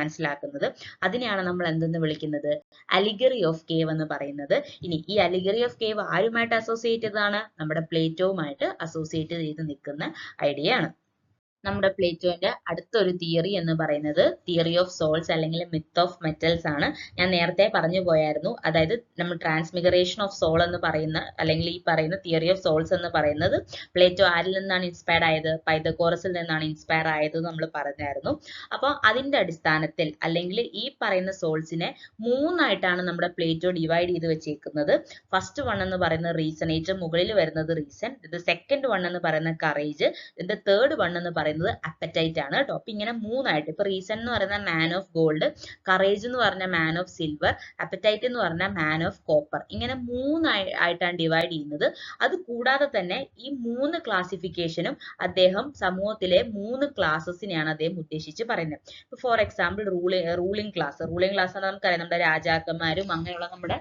മനസ്സിലാക്കുന്നത്. അതിനെയാണ് നമ്മൾ എന്തെന്ന് വിളിക്കുന്നത്? അലിഗറി ഓഫ് കേവ് എന്ന് പറയുന്നത്. ഇനി ഈ അലിഗറി ഓഫ് കേവ് ആരുമായിട്ട് അസോസിയേറ്റ് ചെയ്തതാണ്? നമ്മുടെ പ്ലേറ്റോവുമായിട്ട് അസോസിയേറ്റ് ചെയ്ത് നിൽക്കുന്ന ഐഡിയ ആണ്. നമ്മുടെ പ്ലേറ്റോന്റെ അടുത്തൊരു തിയറി എന്ന് പറയുന്നത് തിയറി ഓഫ് സോൾസ് അല്ലെങ്കിൽ മിത്ത് ഓഫ് മെറ്റൽസ് ആണ്. ഞാൻ നേരത്തെ പറഞ്ഞു പോയായിരുന്നു. അതായത് നമ്മൾ ട്രാൻസ്മിഗ്രേഷൻ ഓഫ് സോൾ എന്ന് പറയുന്ന അല്ലെങ്കിൽ ഈ പറയുന്ന തിയറി ഓഫ് സോൾസ് എന്ന് പറയുന്നത് പ്ലേറ്റോ ആരിൽ നിന്നാണ് ഇൻസ്പയർഡ് ആയത്? പൈതഗോറസിൽ നിന്നാണ് ഇൻസ്പയർ ആയത് നമ്മൾ പറഞ്ഞായിരുന്നു. അപ്പോൾ അതിന്റെ അടിസ്ഥാനത്തിൽ അല്ലെങ്കിൽ ഈ പറയുന്ന സോൾസിനെ മൂന്നായിട്ടാണ് നമ്മുടെ പ്ലേറ്റോ ഡിവൈഡ് ചെയ്ത് വെച്ചേക്കുന്നത്. ഫസ്റ്റ് വൺ എന്ന് പറയുന്നത് റീസൺ, ഏറ്റവും മുകളിൽ വരുന്നത് റീസൺ. ഇത് സെക്കൻഡ് വൺ എന്ന് പറയുന്ന കറേജ്, ഇതിന്റെ തേർഡ് വൺ എന്ന് പറയുന്നത് അപ്പറ്റൈറ്റ് ആണ് കേട്ടോ. അപ്പൊ ഇങ്ങനെ മൂന്നായിട്ട്, ഇപ്പൊ റീസൺ എന്ന് പറയുന്ന മാൻ ഓഫ് ഗോൾഡ്, കറേജ് എന്ന് പറഞ്ഞ മാൻ ഓഫ് സിൽവർ, അപ്പറ്റൈറ്റ് എന്ന് പറഞ്ഞ മാൻ ഓഫ് കോപ്പർ, ഇങ്ങനെ മൂന്നായിട്ടാണ് ഡിവൈഡ് ചെയ്യുന്നത്. അത് കൂടാതെ തന്നെ ഈ മൂന്ന് ക്ലാസിഫിക്കേഷനും അദ്ദേഹം സമൂഹത്തിലെ മൂന്ന് ക്ലാസസിനെയാണ് അദ്ദേഹം ഉദ്ദേശിച്ച് പറയുന്നത്. ഫോർ എക്സാമ്പിൾ റൂളിംഗ് ക്ലാസ് നമുക്കറിയാം, നമ്മുടെ രാജാക്കന്മാരും അങ്ങനെയുള്ള നമ്മുടെ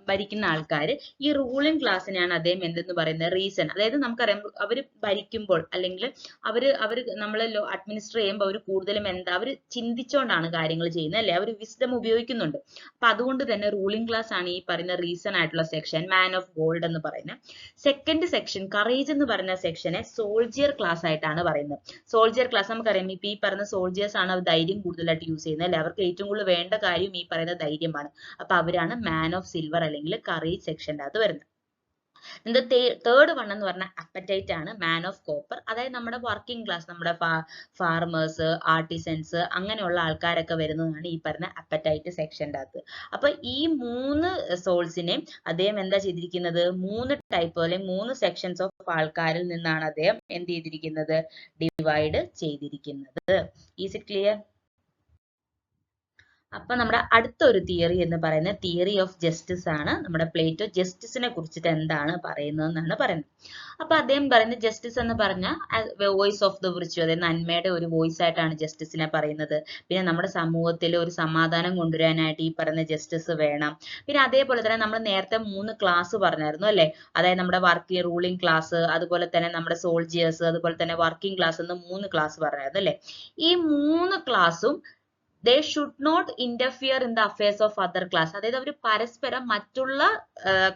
ഭരിക്കുന്ന ആൾക്കാർ. ഈ റൂളിംഗ് ക്ലാസ്സിനെയാണ് അദ്ദേഹം എന്തെന്ന് പറയുന്നത്? റീസൺ. അതായത് നമുക്കറിയാം അവർ ഭരിക്കുമ്പോൾ അല്ലെങ്കിൽ അവര് നമ്മളെ അഡ്മിനിസ്റ്റർ ചെയ്യുമ്പോൾ അവർ കൂടുതലും അവർ ചിന്തിച്ചുകൊണ്ടാണ് കാര്യങ്ങൾ ചെയ്യുന്നത് അല്ലെ? അവർ വിസ്ഡം ഉപയോഗിക്കുന്നുണ്ട്. അപ്പൊ അതുകൊണ്ട് തന്നെ റൂളിംഗ് ക്ലാസ് ആണ് ഈ പറയുന്ന റീസൺ ആയിട്ടുള്ള സെക്ഷൻ, മാൻ ഓഫ് ഗോൾഡ് എന്ന് പറയുന്നത്. സെക്കൻഡ് സെക്ഷൻ കറേജ് എന്ന് പറയുന്ന സെക്ഷനെ സോൾജിയർ ക്ലാസ് ആയിട്ടാണ് പറയുന്നത്. സോൾജിയർ ക്ലാസ് നമുക്കറിയാം, ഇപ്പൊ ഈ പറയുന്ന സോൾജിയേഴ്സ് ആണ് അവർ ധൈര്യം കൂടുതലായിട്ട് യൂസ് ചെയ്യുന്നത് അല്ലെ? അവർക്ക് ഏറ്റവും കൂടുതൽ വേണ്ട കാര്യം ഈ പറയുന്ന ധൈര്യമാണ്. അപ്പൊ അവരാണ് മാൻ ഓഫ് സിൽവർ അല്ലെങ്കിൽ കറേജ് സെക്ഷൻ്റെ അകത്ത് വരുന്നത്. തേർഡ് വൺ എന്ന് പറഞ്ഞാൽ അപ്പറ്റൈറ്റ് ആണ്, മാൻ ഓഫ് കോപ്പർ. അതായത് നമ്മുടെ വർക്കിംഗ് ക്ലാസ്, നമ്മുടെ ഫാർമേഴ്സ്, ആർട്ടിസൻസ്, അങ്ങനെയുള്ള ആൾക്കാരൊക്കെ വരുന്നതാണ് ഈ പറഞ്ഞ അപ്പറ്റൈറ്റ് സെക്ഷൻ്റെ അകത്ത്. അപ്പൊ ഈ മൂന്ന് സോൾസിനെ അദ്ദേഹം എന്താ ചെയ്തിരിക്കുന്നത്? മൂന്ന് ടൈപ്പ് അല്ലെങ്കിൽ മൂന്ന് സെക്ഷൻസ് ഓഫ് ആൾക്കാരിൽ നിന്നാണ് അദ്ദേഹം എന്ത് ചെയ്തിരിക്കുന്നത്? ഡിവൈഡ് ചെയ്തിരിക്കുന്നത്. Is it clear? അപ്പൊ നമ്മുടെ അടുത്ത ഒരു തിയറി എന്ന് പറയുന്നത് തിയറി ഓഫ് ജസ്റ്റിസ് ആണ്. നമ്മുടെ പ്ലേറ്റോ ജസ്റ്റിസിനെ കുറിച്ചിട്ട് എന്താണ് പറയുന്നതെന്നാണ് പറയുന്നത്. അപ്പൊ അദ്ദേഹം പറയുന്നത് ജസ്റ്റിസ് എന്ന് പറഞ്ഞാൽ വോയിസ് ഓഫ് ദ വിർച്യു, അതായത് നന്മയുടെ ഒരു വോയിസ് ആയിട്ടാണ് ജസ്റ്റിസിനെ പറയുന്നത്. പിന്നെ നമ്മുടെ സമൂഹത്തിൽ ഒരു സമാധാനം കൊണ്ടുവരാനായിട്ട് ഈ പറയുന്ന ജസ്റ്റിസ് വേണം. പിന്നെ അതേപോലെ തന്നെ നമ്മൾ നേരത്തെ 3 ക്ലാസ് പറഞ്ഞായിരുന്നു അല്ലെ? അതായത് നമ്മുടെ റൂളിംഗ് ക്ലാസ്, അതുപോലെ തന്നെ നമ്മുടെ സോൾജിയേഴ്സ്, അതുപോലെ തന്നെ വർക്കിംഗ് ക്ലാസ് എന്ന് 3 ക്ലാസ് പറഞ്ഞായിരുന്നു അല്ലെ? ഈ 3 ക്ലാസ്സും they should not interfere in the affairs of other class. അതായത് അവർ പരസ്പരം മറ്റുള്ള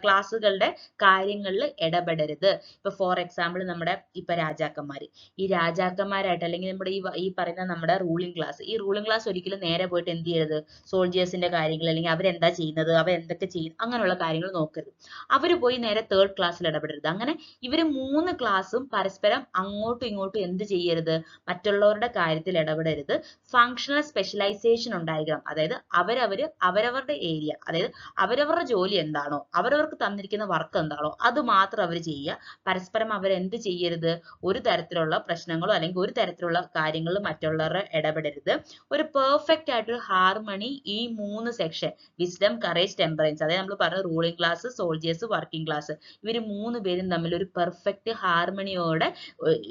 ക്ലാസ്സുകളുടെ കാര്യങ്ങളിൽ ഇടപെടരുത്. ഇപ്പൊ ഫോർ എക്സാമ്പിൾ നമ്മുടെ ഇപ്പൊ രാജാക്കന്മാര്, ഈ രാജാക്കന്മാരായിട്ട് അല്ലെങ്കിൽ നമ്മുടെ ഈ പറയുന്ന നമ്മുടെ റൂളിംഗ് ക്ലാസ്, ഈ റൂളിംഗ് ക്ലാസ് ഒരിക്കലും നേരെ പോയിട്ട് എന്ത് ചെയ്യരുത്, സോൾജേഴ്സിന്റെ കാര്യങ്ങൾ അല്ലെങ്കിൽ അവരെന്താ ചെയ്യുന്നത്, അവരെന്തൊക്കെ ചെയ്യുന്നു, അങ്ങനെയുള്ള കാര്യങ്ങൾ നോക്കരുത്. അവര് പോയി നേരെ തേർഡ് ക്ലാസ്സിൽ ഇടപെടരുത്. അങ്ങനെ ഇവര് 3 ക്ലാസ്സും പരസ്പരം അങ്ങോട്ടും ഇങ്ങോട്ടും എന്ത് ചെയ്യരുത്, മറ്റുള്ളവരുടെ കാര്യത്തിൽ ഇടപെടരുത്. ഫങ്ഷണൽ സ്പെഷ്യലൈസേഷൻ ഉണ്ടായിരിക്കണം. അതായത് അവരവരുടെ ഏരിയ, അതായത് അവരവരുടെ ജോലി എന്താണോ, അവരവർക്ക് തന്നിരിക്കുന്ന വർക്ക് എന്താണോ അത് മാത്രം അവർ ചെയ്യുക. പരസ്പരം അവരെന്ത് ചെയ്യരുത്, ഒരു തരത്തിലുള്ള പ്രശ്നങ്ങളോ അല്ലെങ്കിൽ ഒരു തരത്തിലുള്ള കാര്യങ്ങളിൽ മറ്റുള്ളവരുടെ ഇടപെടരുത്. ഒരു പെർഫെക്റ്റ് ആയിട്ടൊരു ഹാർമണി ഈ 3 സെക്ഷൻ, വിസ്ഡം, കറേജ്, ടെമ്പറൻസ്, അതായത് നമ്മൾ പറഞ്ഞ ruling class, soldiers, working class, ഇവർ 3 പേരും തമ്മിൽ ഒരു പെർഫെക്റ്റ് ഹാർമണിയോടെ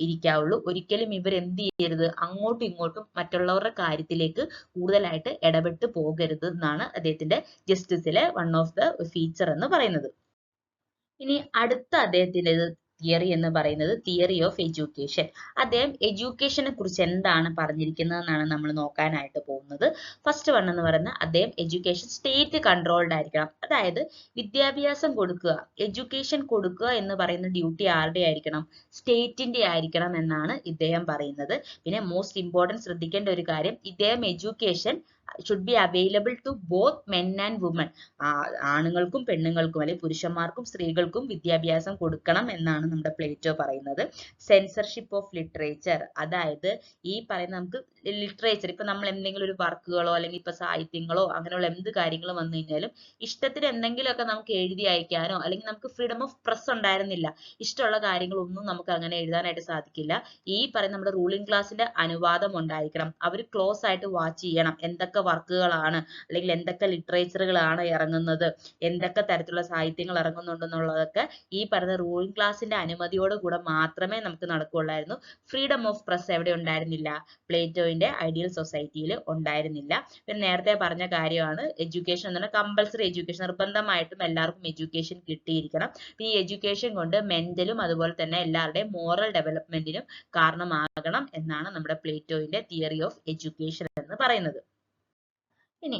ഇരിക്കാവുള്ളൂ. ഒരിക്കലും ഇവർ എന്ത് ചെയ്യരുത്, അങ്ങോട്ടും ഇങ്ങോട്ടും മറ്റുള്ളവരുടെ കാര്യത്തിലേക്ക് കൂടുതലായിട്ട് ഇടപെട്ട് പോകരുത് എന്നാണ് അദ്ദേഹത്തിന്റെ ജസ്റ്റിസിലെ വൺ ഓഫ് ദ ഫീച്ചർ എന്ന് പറയുന്നത്. ഇനി അടുത്ത അദ്ദേഹത്തിന്റെ തിയറി എന്ന് പറയുന്നത് തിയറി ഓഫ് എഡ്യൂക്കേഷൻ. അദ്ദേഹം എഡ്യൂക്കേഷനെ കുറിച്ച് എന്താണ് പറഞ്ഞിരിക്കുന്നത് എന്നാണ് നമ്മൾ നോക്കാനായിട്ട് പോകുന്നത്. ഫസ്റ്റ് വൺ എന്ന് പറയുന്നത് അദ്ദേഹം എഡ്യൂക്കേഷൻ സ്റ്റേറ്റ് കൺട്രോൾഡ് ആയിരിക്കണം. അതായത് വിദ്യാഭ്യാസം കൊടുക്കുക, എഡ്യൂക്കേഷൻ കൊടുക്കുക എന്ന് പറയുന്ന ഡ്യൂട്ടി ആരുടെ ആയിരിക്കണം, സ്റ്റേറ്റിന്റെ ആയിരിക്കണം എന്നാണ് ഇദ്ദേഹം പറയുന്നത്. പിന്നെ മോസ്റ്റ് ഇമ്പോർട്ടൻറ്റ് ശ്രദ്ധിക്കേണ്ട ഒരു കാര്യം, ഇദ്ദേഹം education should be available to both men and women. ആണുങ്ങൾക്കും പെണ്ണുങ്ങൾക്കും അല്ലെങ്കിൽ പുരുഷന്മാർക്കും സ്ത്രീകൾക്കും വിദ്യാഭ്യാസം കൊടുക്കണം എന്നാണ് നമ്മുടെ പ്ലേറ്റോ പറയുന്നത്. സെൻസർഷിപ്പ് ഓഫ് ലിറ്ററേച്ചർ, അതായത് ഈ പറയുന്ന നമുക്ക് ലിറ്ററേച്ചർ, ഇപ്പൊ നമ്മൾ എന്തെങ്കിലും ഒരു വർക്കുകളോ അല്ലെങ്കിൽ ഇപ്പൊ സാഹിത്യങ്ങളോ അങ്ങനെയുള്ള എന്ത് കാര്യങ്ങൾ വന്നു കഴിഞ്ഞാലും ഇഷ്ടത്തിന് എന്തെങ്കിലുമൊക്കെ നമുക്ക് എഴുതി അയക്കാനോ, അല്ലെങ്കിൽ നമുക്ക് ഫ്രീഡം ഓഫ് പ്രസ് ഉണ്ടായിരുന്നില്ല, ഇഷ്ടമുള്ള കാര്യങ്ങളൊന്നും നമുക്ക് അങ്ങനെ എഴുതാനായിട്ട് സാധിക്കില്ല. ഈ പറയുന്ന നമ്മുടെ റൂളിംഗ് ക്ലാസ്സിന്റെ അനുവാദം ഉണ്ടായിരിക്കണം. അവർ ക്ലോസ് ആയിട്ട് വാച്ച് ചെയ്യണം എന്തൊക്കെ വർക്കുകളാണ് അല്ലെങ്കിൽ എന്തൊക്കെ ലിറ്ററേച്ചറുകളാണ് ഇറങ്ങുന്നത്, എന്തൊക്കെ തരത്തിലുള്ള സാഹിത്യങ്ങൾ ഇറങ്ങുന്നുണ്ടെന്നുള്ളതൊക്കെ ഈ പറയുന്ന റൂളിംഗ് ക്ലാസ്സിന്റെ അനുമതിയോട് കൂടെ മാത്രമേ നമുക്ക് നടക്കുകയുള്ളായിരുന്നു. ഫ്രീഡം ഓഫ് പ്രസ് എവിടെ ഉണ്ടായിരുന്നില്ല, പ്ലേറ്റോയുടെ ഐഡിയൽ സൊസൈറ്റിയിൽ ഉണ്ടായിരുന്നില്ല. പിന്നെ നേരത്തെ പറഞ്ഞ കാര്യമാണ് എഡ്യൂക്കേഷൻ എന്ന് പറഞ്ഞാൽ കമ്പൽസറി എഡ്യൂക്കേഷൻ, നിർബന്ധമായിട്ടും എല്ലാവർക്കും എഡ്യൂക്കേഷൻ കിട്ടിയിരിക്കണം. ഈ എഡ്യൂക്കേഷൻ കൊണ്ട് മെന്റലും അതുപോലെ തന്നെ എല്ലാവരുടെയും മോറൽ ഡെവലപ്മെന്റിനും കാരണമാകണം എന്നാണ് നമ്മുടെ പ്ലേറ്റോയുടെ തിയറി ഓഫ് എഡ്യൂക്കേഷൻ എന്ന് പറയുന്നത്. ഇനി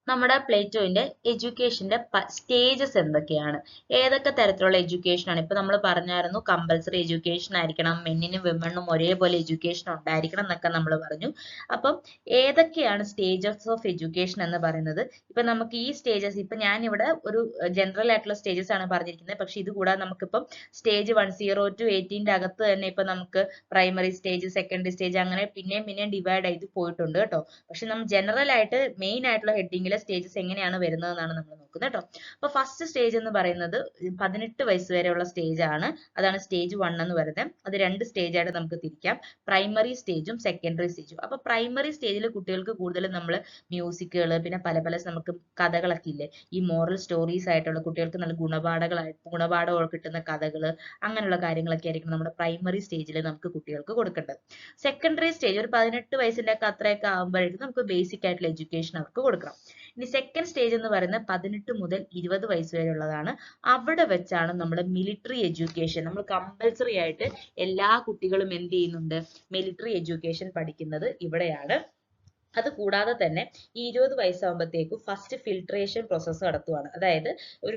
നമ്മുടെ പ്ലേറ്റോയുടെ എഡ്യൂക്കേഷന്റെ സ്റ്റേജസ് എന്തൊക്കെയാണ്, ഏതൊക്കെ തരത്തിലുള്ള എഡ്യൂക്കേഷൻ ആണ്. ഇപ്പൊ നമ്മൾ പറഞ്ഞായിരുന്നു കമ്പൽസറി എഡ്യൂക്കേഷൻ ആയിരിക്കണം, മെന്നിനും വിമണിനും ഒരേപോലെ എഡ്യൂക്കേഷൻ ഉണ്ടായിരിക്കണം എന്നൊക്കെ നമ്മൾ പറഞ്ഞു. അപ്പം ഏതൊക്കെയാണ് സ്റ്റേജസ് ഓഫ് എഡ്യൂക്കേഷൻ എന്ന് പറയുന്നത്. ഇപ്പൊ നമുക്ക് ഈ സ്റ്റേജസ്, ഇപ്പൊ ഞാൻ ഇവിടെ ഒരു ജനറൽ ആയിട്ടുള്ള സ്റ്റേജസ് ആണ് പറഞ്ഞിരിക്കുന്നത്. പക്ഷെ ഇത് കൂടാതെ നമുക്കിപ്പം സ്റ്റേജ് 1 0 to 18 അകത്ത് തന്നെ ഇപ്പൊ നമുക്ക് പ്രൈമറി സ്റ്റേജ്, സെക്കൻഡറി സ്റ്റേജ് അങ്ങനെ പിന്നെയും ഡിവൈഡ് ചെയ്ത് പോയിട്ടുണ്ട് കേട്ടോ. പക്ഷെ നമ്മൾ ജനറൽ ആയിട്ട് മെയിൻ ആയിട്ടുള്ള ഹെഡിങ്ങിൽ സ്റ്റേജസ് എങ്ങനെയാണ് വരുന്നതെന്നാണ് നമ്മൾ നോക്കുന്നത് കേട്ടോ. അപ്പൊ ഫസ്റ്റ് സ്റ്റേജ് എന്ന് പറയുന്നത് 18 വയസ്സ് വരെയുള്ള സ്റ്റേജ് ആണ്. അതാണ് സ്റ്റേജ് 1 എന്ന് പറയുന്നത്. അത് 2 സ്റ്റേജ് ആയിട്ട് നമുക്ക് തിരിക്കാം, പ്രൈമറി സ്റ്റേജും സെക്കൻഡറി സ്റ്റേജും. അപ്പൊ പ്രൈമറി സ്റ്റേജിൽ കുട്ടികൾക്ക് കൂടുതലും നമ്മൾ മ്യൂസിക്കുകൾ, പിന്നെ പല നമുക്ക് കഥകളൊക്കെ ഇല്ലേ, ഈ മോറൽ സ്റ്റോറീസ് ആയിട്ടുള്ള കുട്ടികൾക്ക് നല്ല ഗുണപാഠങ്ങൾ കിട്ടുന്ന കഥകൾ, അങ്ങനെയുള്ള കാര്യങ്ങളൊക്കെ ആയിരിക്കും നമ്മുടെ പ്രൈമറി സ്റ്റേജിൽ നമുക്ക് കുട്ടികൾക്ക് കൊടുക്കേണ്ടത്. സെക്കൻഡറി സ്റ്റേജ് ഒരു 18 വയസ്സിന്റെ ഒക്കെ അത്രയൊക്കെ ആകുമ്പോഴേക്കും നമുക്ക് ബേസിക് ആയിട്ടുള്ള എഡ്യൂക്കേഷൻ അവർക്ക് കൊടുക്കണം. ഇനി സെക്കൻഡ് സ്റ്റേജ് എന്ന് പറയുന്നത് 18 മുതൽ 20 വയസ്സ് വരെ ഉള്ളതാണ്. അവിടെ വെച്ചാണ് നമ്മുടെ മിലിറ്ററി എഡ്യൂക്കേഷൻ, നമ്മൾ കമ്പൽസറി ആയിട്ട് എല്ലാ കുട്ടികളും എന്ത് ചെയ്യുന്നുണ്ട്, മിലിറ്ററി എഡ്യൂക്കേഷൻ പഠിക്കുന്നത് ഇവിടെയാണ്. അത് കൂടാതെ തന്നെ ഈ 20 വയസ്സാകുമ്പോഴത്തേക്കും ഫസ്റ്റ് ഫിൽട്രേഷൻ പ്രോസസ്സ് നടത്തുവാണ്. അതായത് ഒരു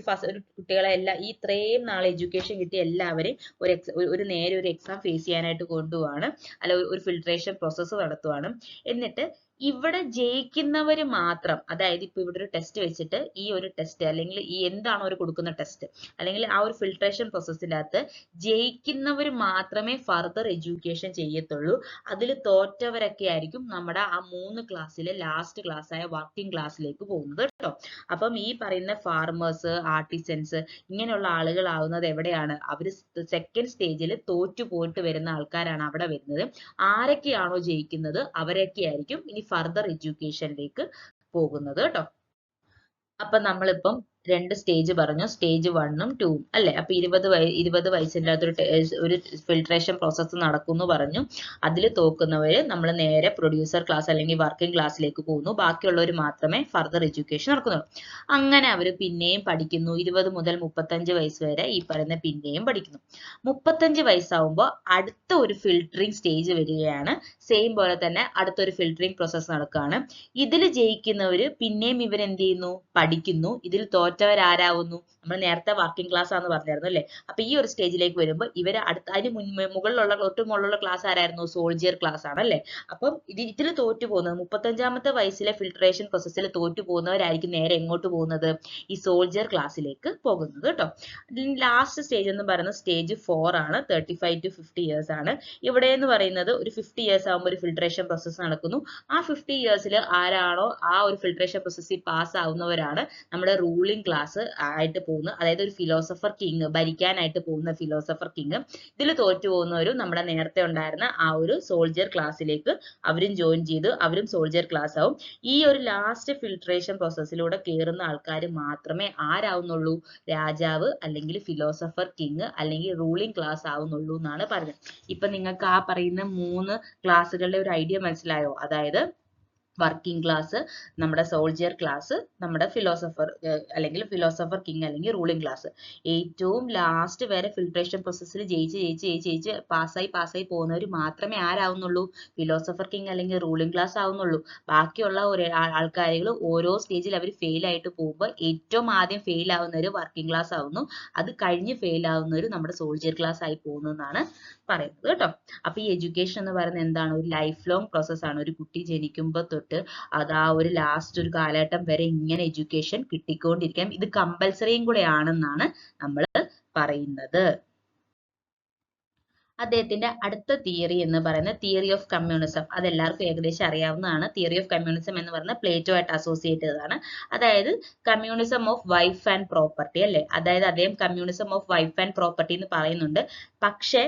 കുട്ടികളെ ഈ ഇത്രയും നാളെ എഡ്യൂക്കേഷൻ കിട്ടിയ എല്ലാവരെയും ഒരു എക്സാം ഫേസ് ചെയ്യാനായിട്ട് കൊണ്ടുപോവാണ്, അല്ല ഒരു ഫിൽട്രേഷൻ പ്രോസസ്സ് നടത്തുവാണ്. എന്നിട്ട് ഇവിടെ ജയിക്കുന്നവര് മാത്രം, അതായത് ഇപ്പൊ ഇവിടെ ഒരു ടെസ്റ്റ് വെച്ചിട്ട് ഈ ഒരു ടെസ്റ്റ് അല്ലെങ്കിൽ ഈ എന്താണോ അവർ കൊടുക്കുന്ന ടെസ്റ്റ് അല്ലെങ്കിൽ ആ ഒരു ഫിൽട്രേഷൻ പ്രോസസ്സിന്റെ അകത്ത് ജയിക്കുന്നവർ മാത്രമേ ഫർദർ എഡ്യൂക്കേഷൻ ചെയ്യത്തുള്ളൂ. അതിൽ തോറ്റവരൊക്കെ ആയിരിക്കും നമ്മുടെ ആ 3 ക്ലാസ്സിലെ ലാസ്റ്റ് ക്ലാസ് ആയ വർക്കിംഗ് ക്ലാസ്സിലേക്ക് പോകുന്നത് കേട്ടോ. അപ്പം ഈ പറയുന്ന ഫാർമേഴ്സ്, ആർട്ടിസൻസ് ഇങ്ങനെയുള്ള ആളുകളാവുന്നത് എവിടെയാണ്, അവര് സെക്കൻഡ് സ്റ്റേജിൽ തോറ്റു പോയിട്ട് വരുന്ന ആൾക്കാരാണ് അവിടെ വരുന്നത്. ആരൊക്കെയാണോ ജയിക്കുന്നത് അവരൊക്കെ ആയിരിക്കും ഇനി ഫർദർ എഡ്യൂക്കേഷനിലേക്ക് പോകുന്നത് കേട്ടോ. അപ്പൊ നമ്മളിപ്പം രണ്ട് സ്റ്റേജ് പറഞ്ഞു, സ്റ്റേജ് 1ഉം 2ഉം അല്ലെ. അപ്പൊ 20 വയസ്സിൻ്റെ ഒരു ഫിൽട്രേഷൻ പ്രോസസ്സ് നടക്കുന്നു പറഞ്ഞു. അതിൽ തോക്കുന്നവര് നമ്മൾ നേരെ പ്രൊഡ്യൂസർ ക്ലാസ് അല്ലെങ്കിൽ വർക്കിംഗ് ക്ലാസ്സിലേക്ക് പോകുന്നു. ബാക്കിയുള്ളവർ മാത്രമേ ഫർദർ എഡ്യൂക്കേഷൻ നടക്കുന്നുള്ളൂ. അങ്ങനെ അവർ പിന്നെയും പഠിക്കുന്നു. 20 മുതൽ 35 വയസ്സ് വരെ ഈ പറയുന്ന പിന്നെയും പഠിക്കുന്നു. 35 വയസ്സാവുമ്പോൾ അടുത്ത ഒരു ഫിൽറ്ററിംഗ് സ്റ്റേജ് വരികയാണ്. സെയിം പോലെ തന്നെ അടുത്തൊരു ഫിൽറ്ററിംഗ് പ്രോസസ്സ് നടക്കുകയാണ്. ഇതിൽ ജയിക്കുന്നവര് പിന്നെയും ഇവരെന്ത് ചെയ്യുന്നു, പഠിക്കുന്നു. ഇതിൽ തോറ്റവരാരാവുന്നു, നമ്മൾ നേരത്തെ വർക്കിംഗ് ക്ലാസ് ആണെന്ന് പറഞ്ഞായിരുന്നു അല്ലെ. അപ്പൊ ഈ ഒരു സ്റ്റേജിലേക്ക് വരുമ്പോൾ ഇവര് അതിന് മുകളിലുള്ള ഒട്ടുമുള്ള ക്ലാസ് ആരായിരുന്നു, സോൾജിയർ ക്ലാസ് ആണ് അല്ലെ. അപ്പം ഇതിൽ തോറ്റു പോകുന്നത് 35ാമത്തെ വയസ്സിലെ ഫിൽട്രേഷൻ പ്രോസസ്സിൽ തോറ്റു പോകുന്നവരായിരിക്കും നേരെ എങ്ങോട്ട് പോകുന്നത്, ഈ സോൾജിയർ ക്ലാസ്സിലേക്ക് പോകുന്നത് കേട്ടോ. ലാസ്റ്റ് സ്റ്റേജ് എന്ന് പറയുന്നത് സ്റ്റേജ് 4 ആണ്, 35 to 50 ഇയേഴ്സ് ആണ്. ഇവിടെ എന്ന് പറയുന്നത് ഒരു 50 ഇയേഴ്സ് ആകുമ്പോൾ ഒരു ഫിൽട്രേഷൻ പ്രോസസ്സ് നടക്കുന്നു. ആ 50 ഇയേഴ്സിൽ ആരാണോ ആ ഒരു ഫിൽട്രേഷൻ പ്രോസസ്സിൽ പാസ് ആവുന്നവരാണ് നമ്മുടെ റൂളിംഗ് ക്ലാസ് ആയിട്ട് പോകുന്നത്. അതായത് ഒരു ഫിലോസഫർ കിങ്, ഭരിക്കാനായിട്ട് പോകുന്ന ഫിലോസഫർ കിങ്. ഇതിൽ തോറ്റു പോകുന്നവരും നമ്മുടെ നേരത്തെ ഉണ്ടായിരുന്ന ആ ഒരു സോൾജിയർ ക്ലാസ്സിലേക്ക് അവരും ജോയിൻ ചെയ്ത് അവരും സോൾജിയർ ക്ലാസ് ആവും. ഈ ഒരു ലാസ്റ്റ് ഫിൽട്രേഷൻ പ്രോസസ്സിലൂടെ കയറുന്ന ആൾക്കാർ മാത്രമേ ആരാവുന്നുള്ളൂ, രാജാവ് അല്ലെങ്കിൽ ഫിലോസഫർ കിങ് അല്ലെങ്കിൽ റൂളിംഗ് ക്ലാസ് ആവുന്നുള്ളൂ എന്നാണ് പറഞ്ഞത്. ഇപ്പൊ നിങ്ങൾക്ക് ആ പറയുന്ന 3 ക്ലാസ്സുകളുടെ ഒരു ഐഡിയ മനസ്സിലായോ? അതായത് വർക്കിംഗ് ക്ലാസ്, നമ്മുടെ സോൾജിയർ ക്ലാസ്, നമ്മുടെ ഫിലോസഫർ അല്ലെങ്കിൽ ഫിലോസഫർ കിങ് അല്ലെങ്കിൽ റൂളിംഗ് ക്ലാസ്. ഏറ്റവും ലാസ്റ്റ് വരെ ഫിൽട്രേഷൻ പ്രോസസ്സിൽ ജയിച്ച് പാസ്സായി പോകുന്നവർ മാത്രമേ ആരാവുന്നുള്ളൂ, ഫിലോസഫർ കിങ് അല്ലെങ്കിൽ റൂളിംഗ് ക്ലാസ് ആവുന്നുള്ളൂ. ബാക്കിയുള്ള ആൾക്കാരുകൾ ഓരോ സ്റ്റേജിൽ അവർ ഫെയിൽ ആയിട്ട് പോകുമ്പോൾ ഏറ്റവും ആദ്യം ഫെയിൽ ആവുന്നവർ വർക്കിംഗ് ക്ലാസ് ആവുന്നു, അത് കഴിഞ്ഞ് ഫെയിൽ ആവുന്നവർ നമ്മുടെ സോൾജിയർ ക്ലാസ് ആയി പോകുന്നു എന്നാണ് പറയുന്നത് കേട്ടോ. അപ്പൊ ഈ എഡ്യൂക്കേഷൻ എന്ന് പറയുന്നത് എന്താണ്, ഒരു ലൈഫ് ലോങ് പ്രോസസ് ആണ്. ഒരു കുട്ടി ജനിക്കുമ്പോൾ തൊട്ട് അത് ആ ഒരു ലാസ്റ്റ് ഒരു കാലഘട്ടം വരെ ഇങ്ങനെ എഡ്യൂക്കേഷൻ കിട്ടിക്കൊണ്ടിരിക്കാം. ഇത് കമ്പൽസറിയും കൂടെ ആണെന്നാണ് നമ്മൾ പറയുന്നത്. അദ്ദേഹത്തിന്റെ അടുത്ത തിയറി എന്ന് പറയുന്നത് തിയറി ഓഫ് കമ്മ്യൂണിസം. അതെല്ലാവർക്കും ഏകദേശം അറിയാവുന്നതാണ്. തിയറി ഓഫ് കമ്മ്യൂണിസം എന്ന് പറയുന്നത് പ്ലേറ്റോ ആയിട്ട് അസോസിയേറ്റഡ് ആണ്. അതായത് communism of wife and property അല്ലെ. അതായത് അദ്ദേഹം communism of wife and property എന്ന് പറയുന്നുണ്ട്. പക്ഷെ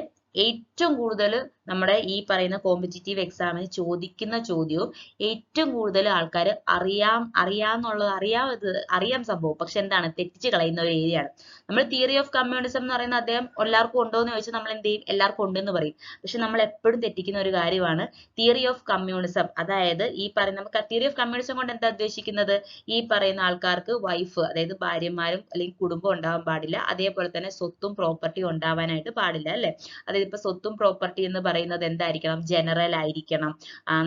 ഏറ്റവും കൂടുതൽ നമ്മുടെ ഈ പറയുന്ന കോമ്പറ്റീറ്റീവ് എക്സാമിന് ചോദിക്കുന്ന ചോദ്യവും ഏറ്റവും കൂടുതൽ ആൾക്കാർ അറിയാം സംഭവം, പക്ഷെ എന്താണ് തെറ്റിച്ച് കളയുന്ന ഒരു ഏരിയയാണ്. നമ്മൾ തിയറി ഓഫ് കമ്മ്യൂണിസം എന്ന് പറയുന്ന അദ്ദേഹം എല്ലാവർക്കും ഉണ്ടോ എന്ന് ചോദിച്ചാൽ നമ്മൾ എന്ത് ചെയ്യും, എല്ലാവർക്കും ഉണ്ടെന്ന് പറയും. പക്ഷെ നമ്മൾ എപ്പോഴും തെറ്റിക്കുന്ന ഒരു കാര്യമാണ് തിയറി ഓഫ് കമ്മ്യൂണിസം. അതായത് ഈ പറയുന്ന നമുക്ക് തിയറി ഓഫ് കമ്മ്യൂണിസം കൊണ്ട് എന്താ ഉദ്ദേശിക്കുന്നത്, ഈ പറയുന്ന ആൾക്കാർക്ക് വൈഫ് അതായത് ഭാര്യമാരും അല്ലെങ്കിൽ കുടുംബം ഉണ്ടാവാൻ പാടില്ല, അതേപോലെ തന്നെ സ്വത്തും പ്രോപ്പർട്ടിയും ഉണ്ടാവാനായിട്ട് പാടില്ല അല്ലെ. അതായത് ഇപ്പൊ സ്വത്തും പ്രോപ്പർട്ടി എന്ന് പറയുന്നത് എന്തായിരിക്കണം, ജനറൽ ആയിരിക്കണം.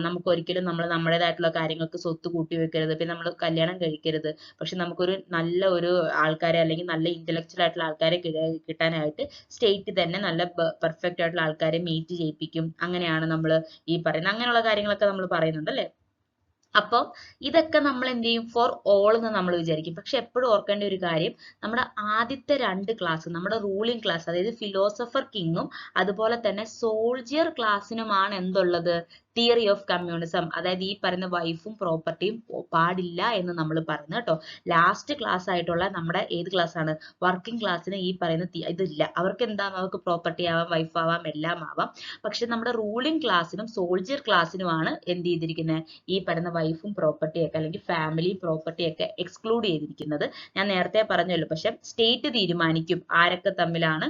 നമുക്ക് ഒരിക്കലും നമ്മൾ നമ്മുടേതായിട്ടുള്ള കാര്യങ്ങൾക്ക് സ്വത്ത് കൂട്ടി വെക്കരുത്, പിന്നെ നമ്മൾ കല്യാണം കഴിക്കരുത്. പക്ഷെ നമുക്കൊരു നല്ല ഒരു ആൾക്കാരെ അല്ലെങ്കിൽ നല്ല ഇന്റലക്ച്വൽ ആയിട്ടുള്ള ആൾക്കാരെ കിട്ടാനായിട്ട് സ്റ്റേറ്റ് തന്നെ നല്ല പെർഫെക്റ്റ് ആയിട്ടുള്ള ആൾക്കാരെ മീറ്റ് ചെയ്യിപ്പിക്കും. അങ്ങനെയാണ് നമ്മൾ ഈ പറയുന്ന അങ്ങനെയുള്ള കാര്യങ്ങളൊക്കെ നമ്മൾ പറയുന്നുണ്ട് അല്ലെ. അപ്പോൾ ഇതൊക്കെ നമ്മൾ എന്ത് ചെയ്യും, ഫോർ ഓൾ എന്ന് നമ്മൾ വിചാരിക്കും. പക്ഷെ എപ്പോഴും ഓർക്കേണ്ട ഒരു കാര്യം, നമ്മുടെ ആദ്യത്തെ 2 ക്ലാസ് നമ്മുടെ റൂളിംഗ് ക്ലാസ് അതായത് ഫിലോസഫർ കിങ്ങും അതുപോലെ തന്നെ സോൾജിയർ ക്ലാസ്സിനുമാണ് എന്തുള്ളത്, തിയറി ഓഫ് കമ്മ്യൂണിസം. അതായത് ഈ പറയുന്ന വൈഫും പ്രോപ്പർട്ടിയും പാടില്ല എന്ന് നമ്മൾ പറയുന്നത് കേട്ടോ. ലാസ്റ്റ് ക്ലാസ് ആയിട്ടുള്ള നമ്മുടെ ഏത് ക്ലാസ് ആണ്, വർക്കിംഗ് ക്ലാസ്സിന് ഈ പറയുന്ന ഇതില്ല. അവർക്ക് എന്താണ്, അവർക്ക് പ്രോപ്പർട്ടി ആവാം, വൈഫ് ആവാം, എല്ലാം ആവാം. പക്ഷെ നമ്മുടെ റൂളിംഗ് ക്ലാസ്സിനും സോൾജിയർ ക്ലാസ്സിനുമാണ് എന്ത് ചെയ്തിരിക്കുന്നത്, ഈ പറയുന്ന വൈഫും പ്രോപ്പർട്ടിയൊക്കെ അല്ലെങ്കിൽ ഫാമിലി പ്രോപ്പർട്ടിയൊക്കെ എക്സ്ക്ലൂഡ് ചെയ്തിരിക്കുന്നത്. ഞാൻ നേരത്തെ പറഞ്ഞല്ലോ. പക്ഷെ സ്റ്റേറ്റ് തീരുമാനിക്കും ആരൊക്കെ തമ്മിലാണ്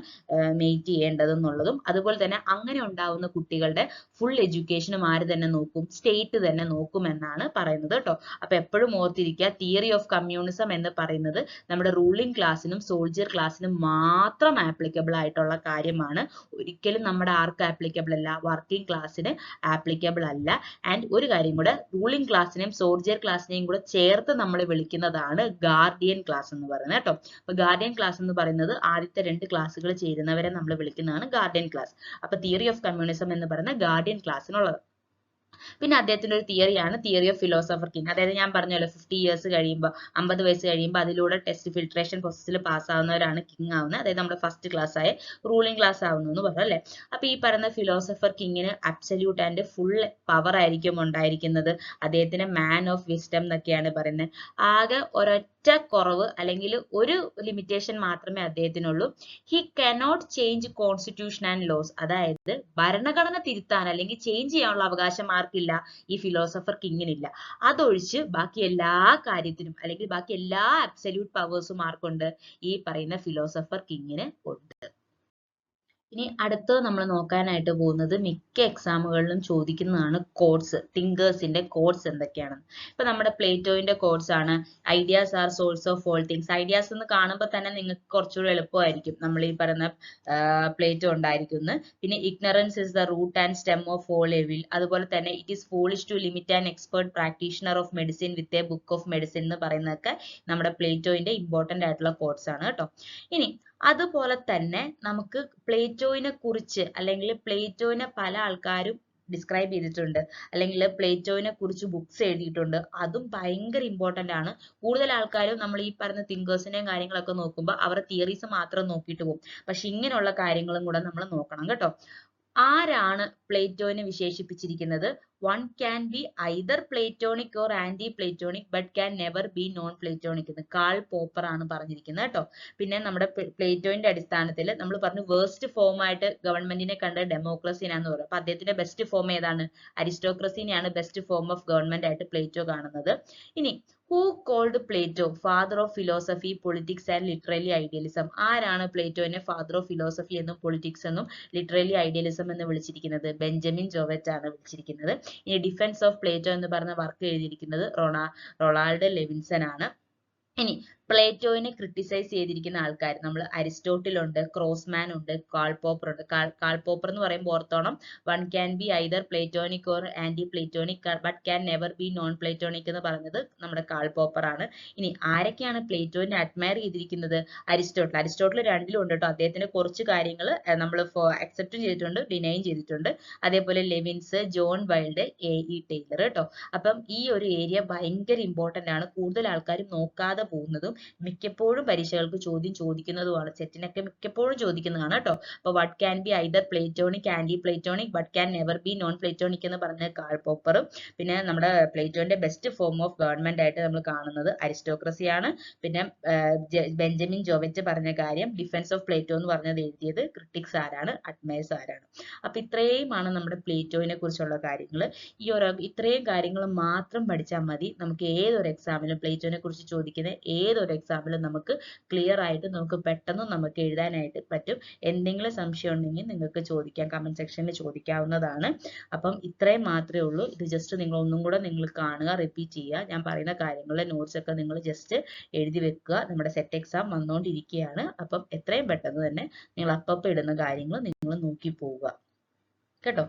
മെയ്റ്റ് ചെയ്യേണ്ടതെന്നുള്ളതും. അതുപോലെ തന്നെ അങ്ങനെ ഉണ്ടാവുന്ന കുട്ടികളുടെ ഫുൾ എഡ്യൂക്കേഷനും ആര് തന്നെ നോക്കും, സ്റ്റേറ്റ് തന്നെ നോക്കുമെന്നാണ് പറയുന്നത് കേട്ടോ. അപ്പൊ എപ്പോഴും ഓർത്തിരിക്കുക, തിയറി ഓഫ് കമ്മ്യൂണിസം എന്ന് പറയുന്നത് നമ്മുടെ റൂളിംഗ് ക്ലാസ്സിനും സോൾജിയർ ക്ലാസ്സിനും മാത്രം ആപ്ലിക്കബിൾ ആയിട്ടുള്ള കാര്യമാണ്. ഒരിക്കലും നമ്മുടെ ആർക്ക് ആപ്ലിക്കബിൾ അല്ല, വർക്കിംഗ് ക്ലാസ്സിന് ആപ്ലിക്കബിൾ അല്ല. ആൻഡ് ഒരു കാര്യം കൂടെ, റൂളിംഗ് ക്ലാസ്സിനെയും സോൾജിയർ ക്ലാസ്സിനെയും കൂടെ ചേർത്ത് നമ്മൾ വിളിക്കുന്നതാണ് ഗാർഡിയൻ ക്ലാസ് എന്ന് പറയുന്നത് കേട്ടോ. അപ്പൊ ഗാർഡിയൻ ക്ലാസ് എന്ന് പറയുന്നത് ആദ്യത്തെ 2 ക്ലാസ്സുകൾ ചേരുന്നവരെ നമ്മൾ വിളിക്കുന്നതാണ് ഗാർഡിയൻ ക്ലാസ്. അപ്പൊ തിയറി ഓഫ് കമ്മ്യൂണിസം എന്ന് പറയുന്ന ഗാർഡിയൻ ക്ലാസ്സിനുള്ളത്. പിന്നെ അദ്ദേഹത്തിന്റെ ഒരു തിയറിയാണ് തിയറി ഓഫ് ഫിലോസഫർ കിങ്. അതായത് ഞാൻ പറഞ്ഞല്ലോ 50 ഇയേഴ്സ് കഴിയുമ്പോൾ 50 വയസ്സ് കഴിയുമ്പോൾ അതിലൂടെ ടെസ്റ്റ് ഫിൽട്രേഷൻ പ്രോസസ്സിൽ പാസ്സാവുന്നവരാണ് കിങ് ആവുന്നത്. അതായത് നമ്മുടെ ഫസ്റ്റ് ക്ലാസ് ആയ റൂളിംഗ് ക്ലാസ് ആവുന്നു എന്ന് പറഞ്ഞു അല്ലെ. അപ്പൊ ഈ പറയുന്ന ഫിലോസഫർ കിങ്ങിന് അബ്സല്യൂട്ട് ആൻഡ് ഫുൾ പവർ ആയിരിക്കും ഉണ്ടായിരിക്കുന്നത്. അദ്ദേഹത്തിന് മാൻ ഓഫ് വിസ്ഡം എന്നൊക്കെയാണ് പറയുന്നത്. ആകെ ഒരൊറ്റ കുറവ് അല്ലെങ്കിൽ ഒരു ലിമിറ്റേഷൻ മാത്രമേ അദ്ദേഹത്തിനുള്ളൂ. He cannot change constitution and laws. അതായത് ഭരണഘടന തിരുത്താൻ അല്ലെങ്കിൽ ചേഞ്ച് ചെയ്യാനുള്ള അവകാശം ആർക്കില്ല? ഈ ഫിലോസഫർ കിങ്ങിനില്ല. അതൊഴിച്ച് ബാക്കി എല്ലാ കാര്യത്തിനും അല്ലെങ്കിൽ ബാക്കി എല്ലാ അബ്സല്യൂട്ട് പവേഴ്സും ആർക്കുണ്ട്? ഈ പറയുന്ന ഫിലോസഫർ കിങ്ങിന് ഉണ്ട്. ഇനി അടുത്തത് നമ്മൾ നോക്കാനായിട്ട് പോകുന്നത് മിക്ക എക്സാമുകളിലും ചോദിക്കുന്നതാണ് കോഡ്സ്. തിങ്കേഴ്സിന്റെ കോഡ്സ് എന്തൊക്കെയാണെന്ന്. ഇപ്പൊ നമ്മുടെ പ്ലേറ്റോയുടെ കോഡ്സ് ആണ് ideas R source of all things. Ideas എന്ന് കാണുമ്പോൾ തന്നെ നിങ്ങൾക്ക് കുറച്ചുകൂടി എളുപ്പമായിരിക്കും നമ്മൾ ഈ പറയുന്ന പ്ലേറ്റോ ഉണ്ടായിരിക്കുന്നത്. പിന്നെ ignorance is the root and stem of all evil. അതുപോലെ തന്നെ it is foolish to limit an expert practitioner of medicine with a book of medicine എന്ന് പറയുന്നതൊക്കെ നമ്മുടെ പ്ലേറ്റോയുടെ ഇമ്പോർട്ടന്റ് ആയിട്ടുള്ള കോഡ്സ് ആണ് കേട്ടോ. ഇനി അതുപോലെ തന്നെ നമുക്ക് പ്ലേറ്റോയിനെ കുറിച്ച് അല്ലെങ്കിൽ പ്ലേറ്റോയിനെ പല ആൾക്കാരും ഡിസ്ക്രൈബ് ചെയ്തിട്ടുണ്ട് അല്ലെങ്കിൽ പ്ലേറ്റോയിനെ കുറിച്ച് ബുക്സ് എഴുതിയിട്ടുണ്ട്. അതും ഭയങ്കര ഇമ്പോർട്ടന്റ് ആണ്. കൂടുതൽ ആൾക്കാരും നമ്മൾ ഈ പറഞ്ഞ തിങ്കേഴ്സിനെയും കാര്യങ്ങളൊക്കെ നോക്കുമ്പോൾ അവരുടെ തിയറീസ് മാത്രം നോക്കിയിട്ട് പോകും. പക്ഷെ ഇങ്ങനെയുള്ള കാര്യങ്ങളും കൂടെ നമ്മൾ നോക്കണം കേട്ടോ. ആരാണ് പ്ലേറ്റോനെ വിശേഷിപ്പിച്ചിരിക്കുന്നത്? One can be either Platonic or anti-Platonic but can never be non-Platonic എന്ന് കാൾ പോപ്പർ ആണ് പറഞ്ഞിരിക്കുന്നത് കേട്ടോ. പിന്നെ നമ്മുടെ പ്ലേറ്റോയുടെ അടിസ്ഥാനത്തിൽ നമ്മൾ പറഞ്ഞു വേർസ്റ്റ് ഫോം ആയിട്ട് ഗവൺമെന്റിനെ കണ്ട ഡെമോക്രസിനാന്ന് പറയും. അപ്പൊ അദ്ദേഹത്തിന്റെ ബെസ്റ്റ് ഫോം ഏതാണ്? അരിസ്റ്റോക്രസിനെയാണ് ബെസ്റ്റ് ഫോം ഓഫ് ഗവൺമെന്റ് ആയിട്ട് പ്ലേറ്റോ കാണുന്നത്. ഇനി who called Plato father of philosophy, politics and literary idealism? ആരാണ് പ്ലേറ്റോനെ ഫാദർ ഓഫ് ഫിലോസഫി എന്നും പൊളിറ്റിക്സ് എന്നും ലിറ്റററി ഐഡിയലിസം എന്ന് വിളിച്ചിരിക്കുന്നത്? ബെഞ്ചമിൻ ജോവറ്റ് ആണ് വിളിച്ചിരിക്കുന്നത്. ഇനി ഡിഫൻസ് ഓഫ് പ്ലേറ്റോ എന്ന് പറഞ്ഞ വർക്ക് എഴുതിയിരിക്കുന്നത് റൊണാൾഡ് ലെവിൻസൺ ആണ്. ഇനി പ്ലേറ്റോയിനെ ക്രിട്ടിസൈസ് ചെയ്തിരിക്കുന്ന ആൾക്കാർ നമ്മൾ അരിസ്റ്റോട്ടിൽ ഉണ്ട്, ക്രോസ്മാൻ ഉണ്ട്, കാൾ പോപ്പർ ഉണ്ട്. കാൾ പോപ്പർ എന്ന് പറയുമ്പോൾ ഓർത്തോണം one can be either Platonic or anti Platonic but can never be non Platonic എന്ന് പറഞ്ഞത് നമ്മുടെ കാൾ പോപ്പർ ആണ്. ഇനി ആരൊക്കെയാണ് പ്ലേറ്റോനെ അഡ്മയർ ചെയ്തിരിക്കുന്നത്? അരിസ്റ്റോട്ടിൽ രണ്ടിലും ഉണ്ട് കേട്ടോ. അദ്ദേഹത്തിന്റെ കുറച്ച് കാര്യങ്ങൾ നമ്മൾ അക്സെപ്റ്റും ചെയ്തിട്ടുണ്ട്, ഡിനൈയും ചെയ്തിട്ടുണ്ട്. അതേപോലെ ലെവിൻസ്, ജോൺ വൈൽഡ്, എ.ഇ. ടൈലർ കേട്ടോ. അപ്പം ഈ ഒരു ഏരിയ ഭയങ്കര ഇമ്പോർട്ടന്റ് ആണ്. കൂടുതൽ ആൾക്കാരും നോക്കാതെ പോകുന്നതും മിക്കപ്പോഴും പരീക്ഷകൾക്ക് ചോദ്യം ചോദിക്കുന്നതുമാണ്. സെറ്റിനൊക്കെ മിക്കപ്പോഴും ചോദിക്കുന്നതാണ് കേട്ടോ. അപ്പൊ what can be either Platonic, anti Platonic but can never be non Platonic എന്ന് പറഞ്ഞ കാൾ പോപ്പറും. പിന്നെ നമ്മുടെ പ്ലേറ്റോന്റെ ബെസ്റ്റ് ഫോം ഓഫ് ഗവൺമെന്റ് ആയിട്ട് നമ്മൾ കാണുന്നത് അരിസ്റ്റോക്രസിയാണ്. പിന്നെ ബെഞ്ചമിൻ ജോവറ്റ് പറഞ്ഞ കാര്യം ഡിഫൻസ് ഓഫ് പ്ലേറ്റോ എന്ന് പറഞ്ഞത് എഴുതിയത് ക്രിട്ടിക്സ് ആരാണ്? അഡ്മയേഴ്സ് ആരാണ്? അപ്പൊ ഇത്രയുമാണ് നമ്മുടെ പ്ലേറ്റോനെ കുറിച്ചുള്ള കാര്യങ്ങൾ. ഇത്രയും കാര്യങ്ങൾ മാത്രം പഠിച്ചാൽ മതി. നമുക്ക് ഏതൊരു എക്സാമിലും പ്ലേറ്റോനെ കുറിച്ച് ചോദിക്കുന്ന ഏതൊരു എക്സാമിലും നമുക്ക് ക്ലിയർ ആയിട്ട് നമുക്ക് പെട്ടെന്ന് നമുക്ക് എഴുതാനായിട്ട് പറ്റും. എന്തെങ്കിലും സംശയം ഉണ്ടെങ്കിൽ നിങ്ങൾക്ക് ചോദിക്കാം, കമന്റ് സെക്ഷനിൽ ചോദിക്കാവുന്നതാണ്. അപ്പം ഇത്രയും മാത്രമേ ഉള്ളൂ. ഇത് ജസ്റ്റ് നിങ്ങൾ ഒന്നും കൂടെ നിങ്ങൾ കാണുക, റിപ്പീറ്റ് ചെയ്യുക. ഞാൻ പറയുന്ന കാര്യങ്ങളുടെ നോട്ട്സ് ഒക്കെ നിങ്ങൾ ജസ്റ്റ് എഴുതി വെക്കുക. നമ്മുടെ സെറ്റ് എക്സാം വന്നുകൊണ്ടിരിക്കുകയാണ്. അപ്പം എത്രയും പെട്ടെന്ന് തന്നെ നിങ്ങൾ അപ്പം ഇടുന്ന കാര്യങ്ങൾ നിങ്ങൾ നോക്കി പോവുക കേട്ടോ.